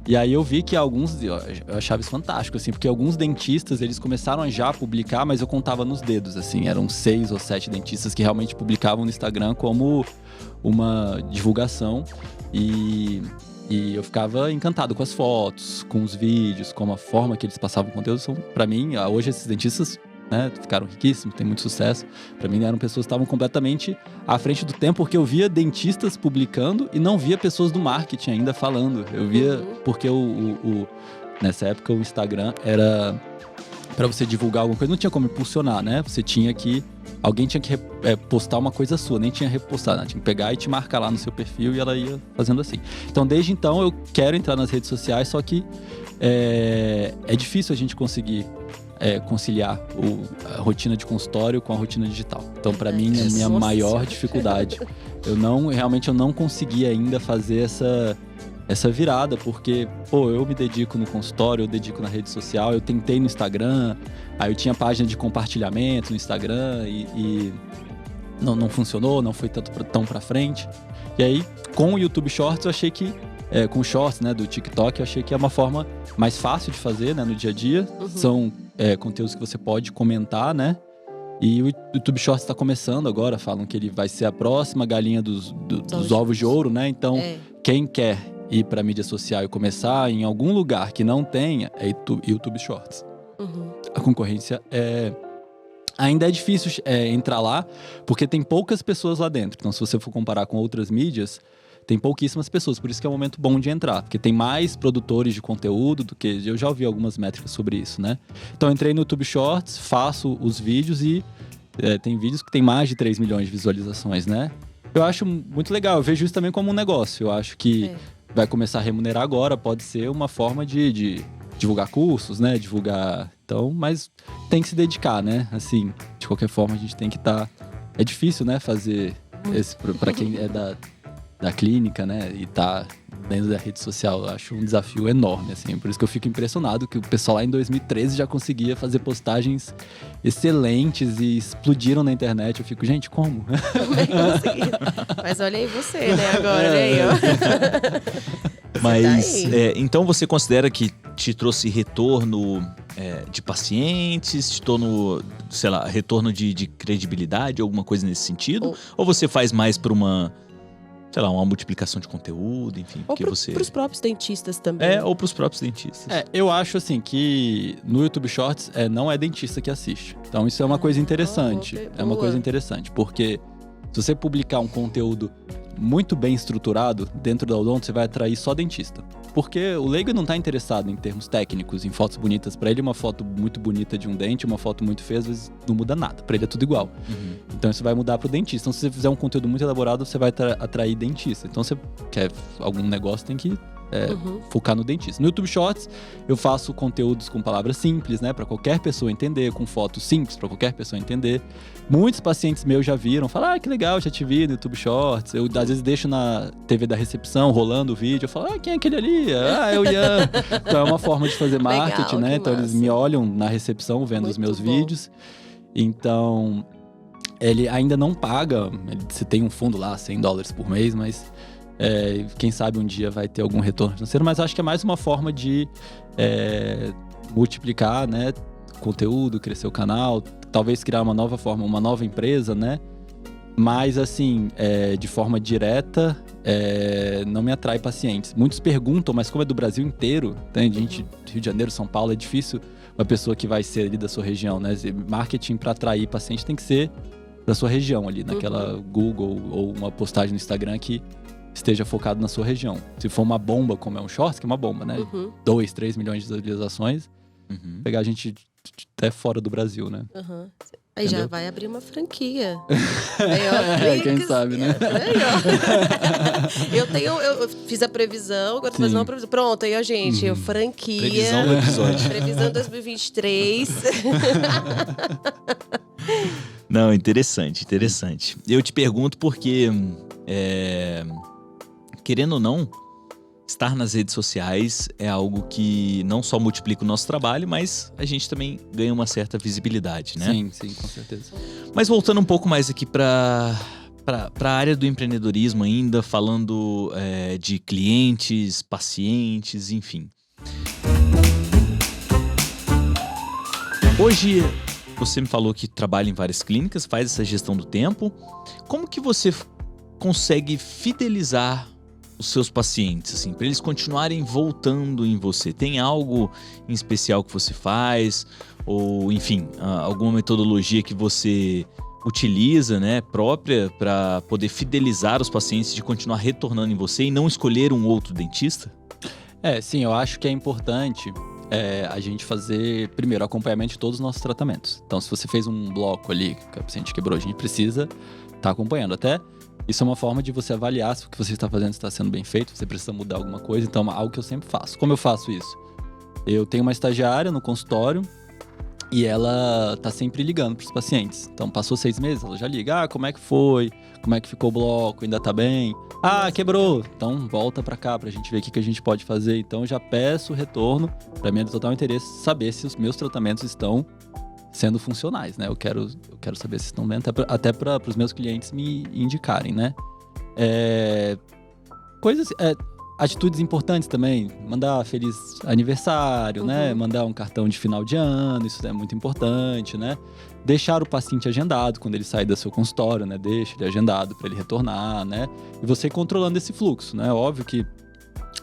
E aí eu vi que alguns... Eu achava isso fantástico, assim. Porque alguns dentistas, eles começaram a já publicar, mas eu contava nos dedos, assim. Eram 6 ou 7 dentistas que realmente publicavam no Instagram como uma divulgação. E eu ficava encantado com as fotos, com os vídeos, com a forma que eles passavam o conteúdo. Pra mim, hoje esses dentistas, né, ficaram riquíssimos, tem muito sucesso. Pra mim eram pessoas que estavam completamente à frente do tempo, porque eu via dentistas publicando e não via pessoas do marketing ainda falando. Eu via, porque nessa época o Instagram era... Pra você divulgar alguma coisa, não tinha como impulsionar, né? Você tinha que... Alguém tinha que postar uma coisa sua, nem tinha repostar, né? Tinha que pegar e te marcar lá no seu perfil e ela ia fazendo assim. Então, desde então, eu quero entrar nas redes sociais, só que é difícil a gente conseguir conciliar a rotina de consultório com a rotina digital. Então, pra mim, é a minha maior dificuldade. Eu não consegui ainda fazer essa virada, porque, eu me dedico no consultório, eu dedico na rede social, eu tentei no Instagram, aí eu tinha página de compartilhamento no Instagram e não funcionou, não foi tão pra frente. E aí, com o YouTube Shorts, eu achei que, com o Shorts, né, do TikTok, eu achei que é uma forma mais fácil de fazer, né, no dia a dia. São conteúdos que você pode comentar, né? E o YouTube Shorts está começando agora, falam que ele vai ser a próxima galinha dos ovos de ouro, né? Então, quem quer ir para mídia social e começar em algum lugar que não tenha, é YouTube Shorts. A concorrência ainda é difícil entrar lá, porque tem poucas pessoas lá dentro. Então, se você for comparar com outras mídias, tem pouquíssimas pessoas. Por isso que é um momento bom de entrar, porque tem mais produtores de conteúdo do que... Eu já ouvi algumas métricas sobre isso, né? Então, eu entrei no YouTube Shorts, faço os vídeos e tem vídeos que tem mais de 3 milhões de visualizações, né? Eu acho muito legal. Eu vejo isso também como um negócio. Eu acho que vai começar a remunerar agora, pode ser uma forma de divulgar cursos, né? Divulgar... Então, mas tem que se dedicar, né? Assim, de qualquer forma, a gente tem que estar... É difícil, né? Fazer esse... Para quem é da clínica, né? E tá dentro da rede social, eu acho um desafio enorme, assim. Por isso que eu fico impressionado que o pessoal lá em 2013 já conseguia fazer postagens excelentes e explodiram na internet. Eu fico, gente, como? Mas olha aí você, né? Agora, olha aí, ó. Mas, então você considera que te trouxe retorno de pacientes, te tornou, sei lá, retorno de credibilidade, alguma coisa nesse sentido? Ou você faz mais por uma... sei lá, uma multiplicação de conteúdo, enfim. Ou pros próprios dentistas também. Ou pros próprios dentistas. Eu acho, assim, que no YouTube Shorts não é dentista que assiste. Então, isso é uma coisa interessante. É uma coisa interessante, porque se você publicar um conteúdo muito bem estruturado dentro da odonto, você vai atrair só dentista. Porque o leigo não tá interessado em termos técnicos, em fotos bonitas. Pra ele, uma foto muito bonita de um dente, uma foto muito feia, às vezes não muda nada. Pra ele é tudo igual. Então isso vai mudar pro dentista. Então se você fizer um conteúdo muito elaborado, você vai atrair dentista. Então você quer algum negócio, tem que focar no dentista. No YouTube Shorts, eu faço conteúdos com palavras simples, né? Pra qualquer pessoa entender, com fotos simples, pra qualquer pessoa entender. Muitos pacientes meus já viram, falam, que legal, já te vi no YouTube Shorts. Eu, às vezes, deixo na TV da recepção, rolando o vídeo, eu falo, quem é aquele ali? É o Ian. Então, é uma forma de fazer marketing, né? Então, eles me olham na recepção, vendo os meus vídeos. Então, ele ainda não paga, você tem um fundo lá, $100 por mês, mas... quem sabe um dia vai ter algum retorno financeiro, mas acho que é mais uma forma de multiplicar, né, conteúdo, crescer o canal, talvez criar uma nova forma, uma nova empresa, né? Mas assim, de forma direta, não me atrai pacientes. Muitos perguntam, mas como é do Brasil inteiro, tem gente do Rio de Janeiro, São Paulo, é difícil uma pessoa que vai ser ali da sua região, né? Marketing para atrair paciente tem que ser da sua região ali, naquela Google ou uma postagem no Instagram que esteja focado na sua região. Se for uma bomba, como é um shorts, que é uma bomba, né? 2, 3 milhões de visualizações, pegar a gente até fora do Brasil, né? Aí Entendeu? já vai abrir uma franquia. Aí, ó, Quem sabe, né? Aí, ó. Eu fiz a previsão, agora tô fazendo uma previsão. Pronto, aí, ó, gente, franquia. Previsão do episódio. Previsão 2023. Não, interessante. Eu te pergunto porque, querendo ou não, estar nas redes sociais é algo que não só multiplica o nosso trabalho, mas a gente também ganha uma certa visibilidade, né? Sim, com certeza. Mas voltando um pouco mais aqui para a área do empreendedorismo ainda, falando de clientes, pacientes, enfim. Hoje você me falou que trabalha em várias clínicas, faz essa gestão do tempo. Como que você consegue fidelizar os seus pacientes, assim, para eles continuarem voltando em você? Tem algo em especial que você faz? Ou, enfim, alguma metodologia que você utiliza, né, própria para poder fidelizar os pacientes de continuar retornando em você e não escolher um outro dentista? Sim, eu acho que é importante a gente fazer, primeiro, acompanhamento de todos os nossos tratamentos. Então, se você fez um bloco ali que a paciente quebrou, a gente precisa estar acompanhando. Até isso é uma forma de você avaliar se o que você está fazendo está sendo bem feito, você precisa mudar alguma coisa. Então, algo que eu sempre faço. Como eu faço isso? Eu tenho uma estagiária no consultório e ela tá sempre ligando para os pacientes. Então, passou 6 meses, ela já liga. Como é que foi? Como é que ficou o bloco? Ainda tá bem? Quebrou! Então, volta para cá pra gente ver o que a gente pode fazer. Então, eu já peço o retorno. Para mim é de total interesse saber se os meus tratamentos estão sendo funcionais, né? Eu quero saber se estão bem, até para os meus clientes me indicarem, né? Atitudes importantes também, mandar feliz aniversário, né? Mandar um cartão de final de ano, isso é muito importante, né? Deixar o paciente agendado quando ele sair do seu consultório, né? Deixa ele agendado para ele retornar, né? E você controlando esse fluxo, né? Óbvio que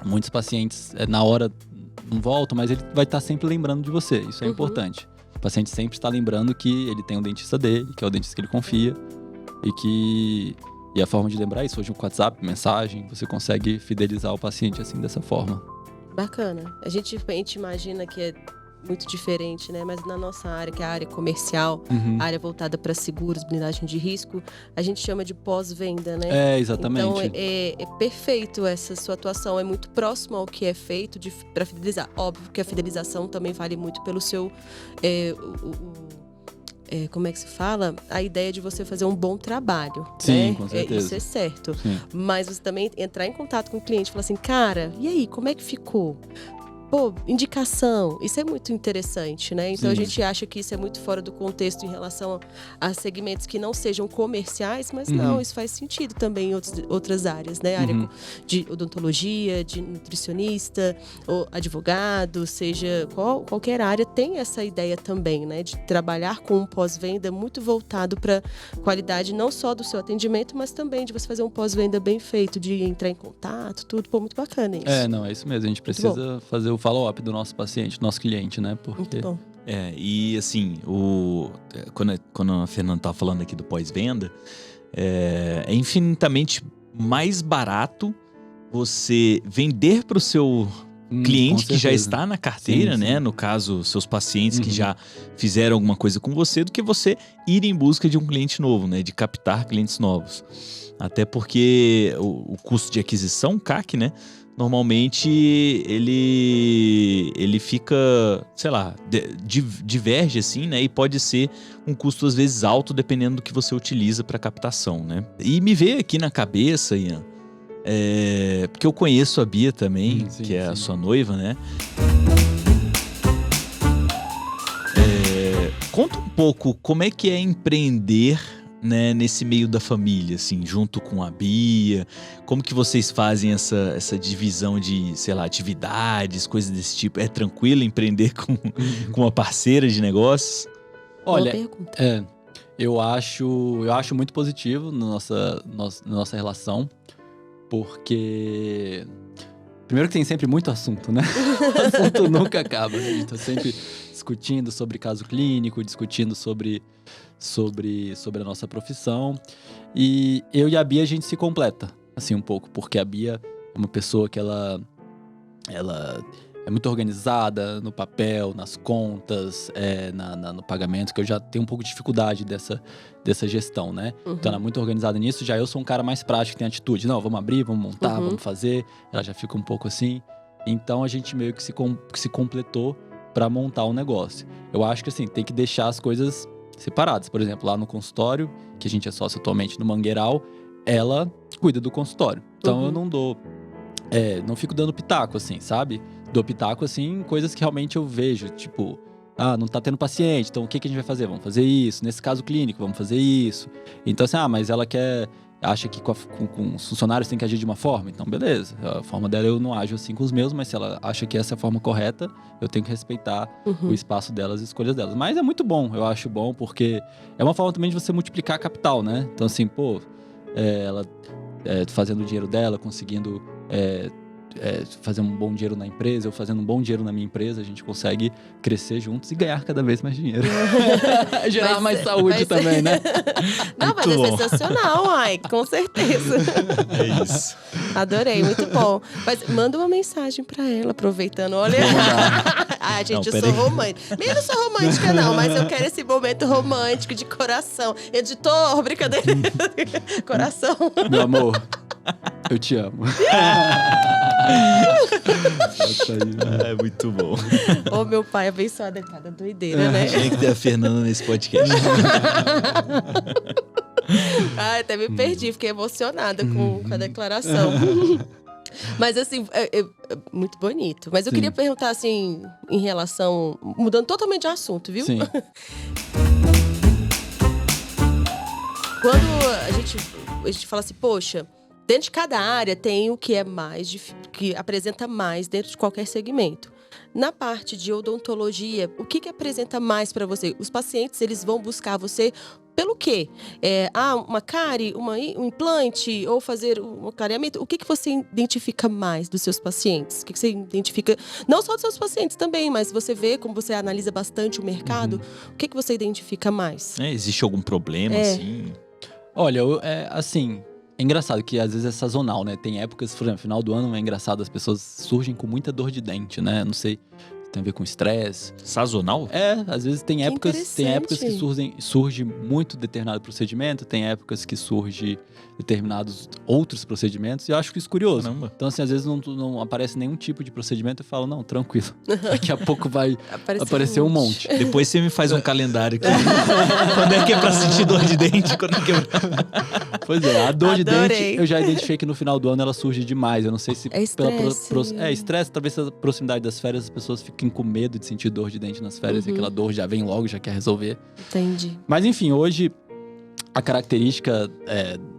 muitos pacientes na hora não voltam, mas ele vai estar sempre lembrando de você, isso é importante. O paciente sempre está lembrando que ele tem um dentista dele, que é o dentista que ele confia e a forma de lembrar isso, hoje com WhatsApp, mensagem, você consegue fidelizar o paciente assim, dessa forma. Bacana. A gente imagina que é muito diferente, né? Mas na nossa área, que é a área comercial, a área voltada para seguros, blindagem de risco, a gente chama de pós-venda, né? Exatamente. Então, é perfeito essa sua atuação. É muito próximo ao que é feito para fidelizar. Óbvio que a fidelização também vale muito pelo seu... como é que se fala? A ideia de você fazer um bom trabalho. Sim, né? com certeza. Isso é certo. Sim. Mas você também entrar em contato com o cliente e falar assim, cara, e aí, como é que ficou? Pô, indicação, isso é muito interessante, né? Então, Sim. A gente acha que isso é muito fora do contexto em relação a segmentos que não sejam comerciais, mas não, isso faz sentido também em outras áreas, né? A área de odontologia, de nutricionista, ou advogado, seja qualquer área, tem essa ideia também, né? De trabalhar com um pós-venda muito voltado para qualidade não só do seu atendimento, mas também de você fazer um pós-venda bem feito, de entrar em contato, tudo. Pô, muito bacana isso. É isso mesmo. A gente precisa fazer o follow-up do nosso paciente, do nosso cliente, né? Porque... Muito bom. E assim, quando a Fernanda estava falando aqui do pós-venda, é infinitamente mais barato você vender para o seu cliente que já está na carteira, sim. né? No caso, seus pacientes que já fizeram alguma coisa com você, do que você ir em busca de um cliente novo, né? De captar clientes novos. Até porque o custo de aquisição, CAC, né? Normalmente ele fica, sei lá, diverge assim, né? E pode ser um custo às vezes alto dependendo do que você utiliza para captação, né? E me veio aqui na cabeça, Ian, porque eu conheço a Bia também, que é a sua noiva, né? Conta um pouco como é que é empreender, né, nesse meio da família, assim, junto com a Bia. Como que vocês fazem essa divisão de, sei lá, atividades, coisas desse tipo? É tranquilo empreender com uma parceira de negócios? Olha, eu acho muito positivo na nossa relação, porque primeiro que tem sempre muito assunto, né? O assunto nunca acaba, né? A gente tá sempre discutindo sobre caso clínico, discutindo sobre a nossa profissão. E eu e a Bia, a gente se completa. assim, um pouco, porque a Bia é uma pessoa que ela é muito organizada no papel, nas contas, no pagamento, que eu já tenho um pouco de dificuldade dessa gestão, né? Então ela é muito organizada nisso. Já eu sou um cara mais prático, que tem atitude. Não, vamos abrir, vamos montar, vamos fazer. Ela já fica um pouco assim. Então a gente meio que se completou para montar um negócio. Eu acho que assim, tem que deixar as coisas separadas. Por exemplo, lá no consultório, que a gente é sócio atualmente no Mangueiral, ela cuida do consultório. Então eu não dou... não fico dando pitaco, assim, sabe? Dou pitaco, assim, em coisas que realmente eu vejo, tipo... não tá tendo paciente, então o que a gente vai fazer? Vamos fazer isso. Nesse caso clínico, vamos fazer isso. Então, assim, mas ela acha que com os funcionários tem que agir de uma forma. Então, beleza. A forma dela eu não ajo assim com os meus, mas se ela acha que essa é a forma correta, eu tenho que respeitar o espaço delas e as escolhas delas. Mas é muito bom, eu acho bom, porque é uma forma também de você multiplicar a capital, né? Então, assim, ela fazendo o dinheiro dela, conseguindo... fazer um bom dinheiro na empresa, eu fazendo um bom dinheiro na minha empresa, a gente consegue crescer juntos e ganhar cada vez mais dinheiro. Gerar mais saúde também, né? Não, mas é sensacional, ai, com certeza. É isso. Adorei, muito bom. Mas manda uma mensagem pra ela, aproveitando, olha. Gente, eu sou romântica. Eu não sou romântica, não, mas eu quero esse momento romântico de coração. Editor, brincadeira. Coração. Meu amor, eu te amo. É muito bom. Ô, meu pai abençoado, é cada doideira, né? Tinha que ter a Fernanda nesse podcast. Até me perdi, fiquei emocionada com a declaração. Mas assim, é muito bonito. Mas eu queria perguntar assim, em relação... Mudando totalmente de assunto, viu? Sim. Quando a gente fala assim, poxa... Dentro de cada área tem o que é mais, que apresenta mais dentro de qualquer segmento. Na parte de odontologia, o que apresenta mais para você? Os pacientes, eles vão buscar você pelo quê? Uma cárie, um implante ou fazer um clareamento? O que você identifica mais dos seus pacientes? O que você identifica, não só dos seus pacientes também, mas você vê, como você analisa bastante o mercado, o que você identifica mais? Existe algum problema, assim? Olha, assim... É engraçado que às vezes é sazonal, né? Tem épocas, por exemplo, no final do ano é engraçado, as pessoas surgem com muita dor de dente, né? Não sei, tem a ver com estresse. Sazonal? Às vezes tem épocas que surge muito determinado procedimento, tem épocas que surge determinados outros procedimentos, e eu acho isso curioso. Caramba. Então, assim, às vezes não aparece nenhum tipo de procedimento, eu falo, não, tranquilo, daqui a pouco vai aparecer um monte. Depois você me faz um calendário aqui. Quando é que é pra sentir dor de dente? Quando é que Pois é, a dor de dente, eu já identifiquei que no final do ano ela surge demais. Eu não sei se estresse, talvez a proximidade das férias, as pessoas fiquem com medo de sentir dor de dente nas férias, e aquela dor já vem logo, já quer resolver. Entendi. Mas enfim, hoje a característica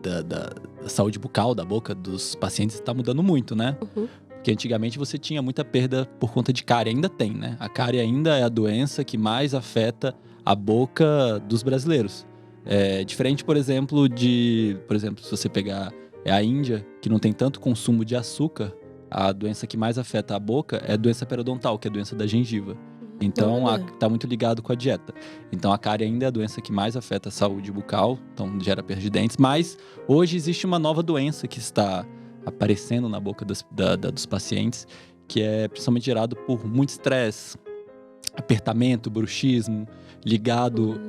da saúde bucal, da boca dos pacientes está mudando muito, né? Porque antigamente você tinha muita perda por conta de cárie, ainda tem, né? A cárie ainda é a doença que mais afeta a boca dos brasileiros. Diferente, por exemplo, se você pegar a Índia, que não tem tanto consumo de açúcar, a doença que mais afeta a boca é a doença periodontal, que é a doença da gengiva. Então, tá muito ligado com a dieta. Então, a cárie ainda é a doença que mais afeta a saúde bucal, então gera perda de dentes. Mas, hoje existe uma nova doença que está aparecendo na boca dos pacientes, que é principalmente gerado por muito estresse, apertamento, bruxismo, ligado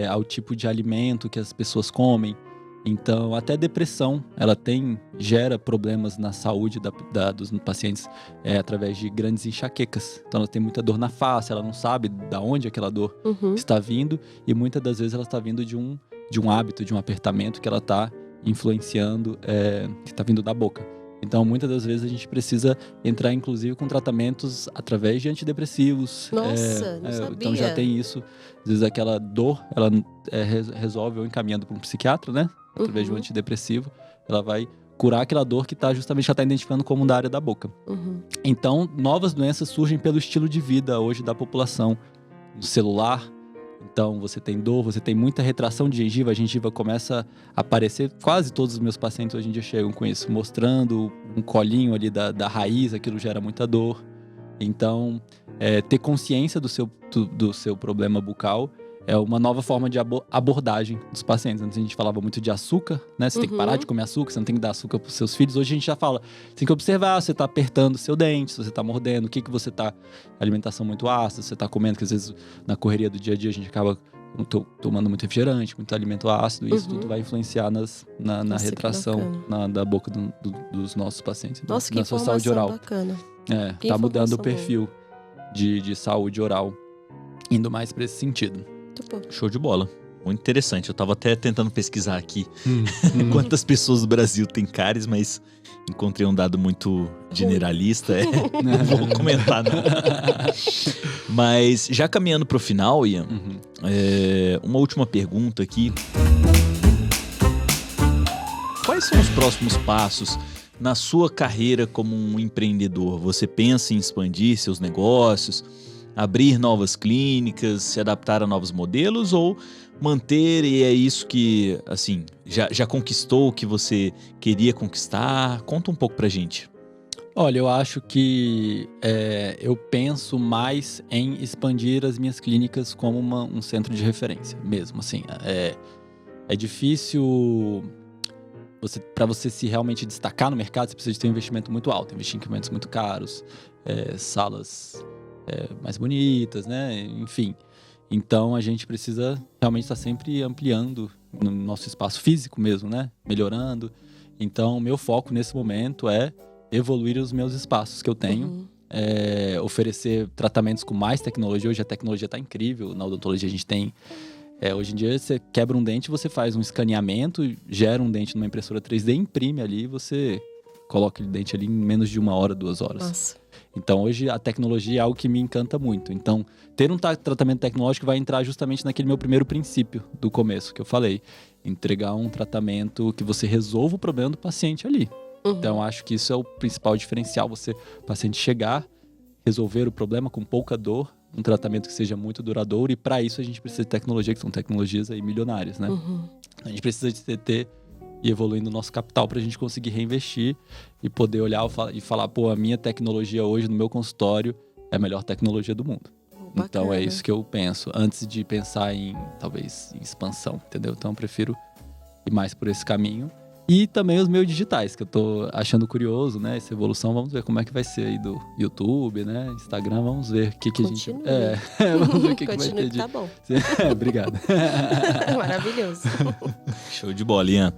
ao tipo de alimento que as pessoas comem. Então, até depressão, ela gera problemas na saúde dos pacientes através de grandes enxaquecas. Então, ela tem muita dor na face, ela não sabe de onde aquela dor está vindo, e muitas das vezes ela está vindo de um hábito, de um apertamento que ela está influenciando, que está vindo da boca. Então, muitas das vezes a gente precisa entrar, inclusive, com tratamentos através de antidepressivos. Nossa, não sabia. Então, já tem isso. Às vezes, aquela dor, ela resolve ou encaminhando para um psiquiatra, né? Através de um antidepressivo, ela vai curar aquela dor que já está identificando como da área da boca. Então, novas doenças surgem pelo estilo de vida hoje da população. No celular, então você tem dor, você tem muita retração de gengiva, a gengiva começa a aparecer, quase todos os meus pacientes hoje em dia chegam com isso, mostrando um colinho ali da raiz, aquilo gera muita dor. Então, ter consciência do seu problema bucal é uma nova forma de abordagem dos pacientes. Antes a gente falava muito de açúcar, né? Você tem que parar de comer açúcar, você não tem que dar açúcar para os seus filhos. Hoje a gente já fala, você tem que observar se você está apertando o seu dente, se você está mordendo, o que você está... Alimentação muito ácida, se você está comendo, que às vezes na correria do dia a dia a gente acaba tomando muito refrigerante, muito alimento ácido, e isso tudo vai influenciar na retração da boca dos nossos pacientes. Nossa, que na sua saúde oral. Bacana. Tá mudando o perfil de saúde oral, indo mais para esse sentido. Muito bom. Show de bola. Muito interessante. Eu tava até tentando pesquisar aqui quantas pessoas do Brasil têm cáries, mas encontrei um dado muito generalista. Não vou comentar nada. Mas já caminhando pro final, Ian, uma última pergunta aqui. Quais são os próximos passos na sua carreira como um empreendedor? Você pensa em expandir seus negócios, abrir novas clínicas, se adaptar a novos modelos ou manter, e é isso que, assim, já conquistou o que você queria conquistar? Conta um pouco pra gente. Olha, eu acho que eu penso mais em expandir as minhas clínicas como um centro de referência mesmo, assim. É difícil... Para você se realmente destacar no mercado, você precisa de ter um investimento muito alto, investir em equipamentos muito caros, salas mais bonitas, né? Enfim. Então, a gente precisa realmente estar sempre ampliando no nosso espaço físico mesmo, né? Melhorando. Então, meu foco nesse momento é evoluir os meus espaços que eu tenho, oferecer tratamentos com mais tecnologia. Hoje a tecnologia está incrível. Na odontologia a gente tem... hoje em dia, você quebra um dente, você faz um escaneamento, gera um dente numa impressora 3D, imprime ali, você coloca aquele dente ali em menos de 1 hora, 2 horas. Nossa. Então, hoje, a tecnologia é algo que me encanta muito. Então, ter um tratamento tecnológico vai entrar justamente naquele meu primeiro princípio do começo, que eu falei. Entregar um tratamento que você resolva o problema do paciente ali. Então, acho que isso é o principal diferencial. O paciente chegar, resolver o problema com pouca dor, um tratamento que seja muito duradouro, e para isso a gente precisa de tecnologia, que são tecnologias aí milionárias, né? A gente precisa de ter e evoluindo o nosso capital para a gente conseguir reinvestir e poder olhar e falar, pô, a minha tecnologia hoje no meu consultório é a melhor tecnologia do mundo. Bacana. Então é isso que eu penso, antes de pensar em, talvez, em expansão, entendeu? Então eu prefiro ir mais por esse caminho. E também os meus digitais, que eu tô achando curioso, né? Essa evolução, vamos ver como é que vai ser aí do YouTube, né? Instagram, vamos ver o que a gente... vamos ver o que vai ter de... Tá bom. Obrigado. Maravilhoso. Show de bola, Ian.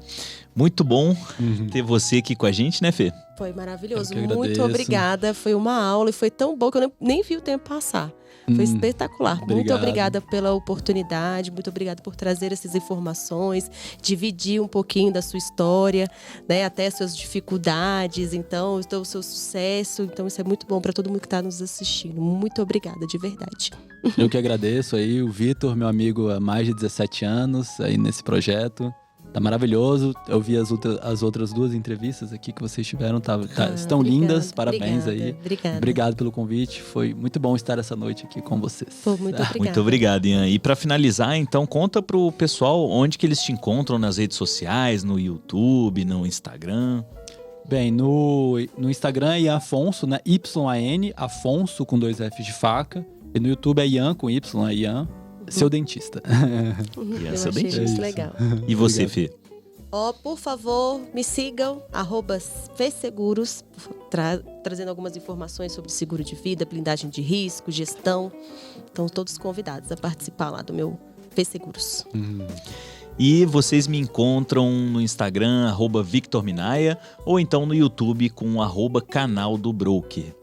Muito bom ter você aqui com a gente, né, Fê? Foi maravilhoso. Eu que agradeço. Muito obrigada. Foi uma aula e foi tão bom que eu nem vi o tempo passar. Foi espetacular. Obrigado. Muito obrigada pela oportunidade, muito obrigada por trazer essas informações, dividir um pouquinho da sua história, né, até suas dificuldades, então, o seu sucesso. Então, isso é muito bom para todo mundo que está nos assistindo. Muito obrigada, de verdade. Eu que agradeço aí, o Vitor, meu amigo há mais de 17 anos aí nesse projeto. Tá maravilhoso. Eu vi as outras 2 entrevistas aqui que vocês tiveram. Estão lindas. Parabéns aí. Obrigada. Obrigado pelo convite. Foi muito bom estar essa noite aqui com vocês. Pô, muito obrigada. Muito obrigado, Ian. E para finalizar, então, conta pro pessoal onde que eles te encontram nas redes sociais, no YouTube, no Instagram. Bem, no Instagram é Ian Afonso, né? Y-A-N, Afonso com 2 Fs de faca. E no YouTube é Ian com Y, é Ian. Seu dentista. Eu seu achei dentista. isso legal. E você, Obrigado. Fê? Por favor, me sigam, @FeSeguros, trazendo algumas informações sobre seguro de vida, blindagem de risco, gestão. Estão todos convidados a participar lá do meu FeSeguros. E vocês me encontram no Instagram, @VictorMinaia, ou então no YouTube com @canal do Broker.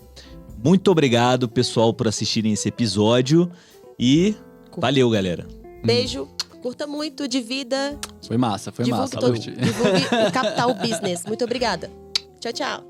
Muito obrigado, pessoal, por assistirem esse episódio e valeu, galera. Beijo, curta muito, divida. Foi massa, foi Divulgue massa. divulgue o Capital Business. Muito obrigada. Tchau, tchau.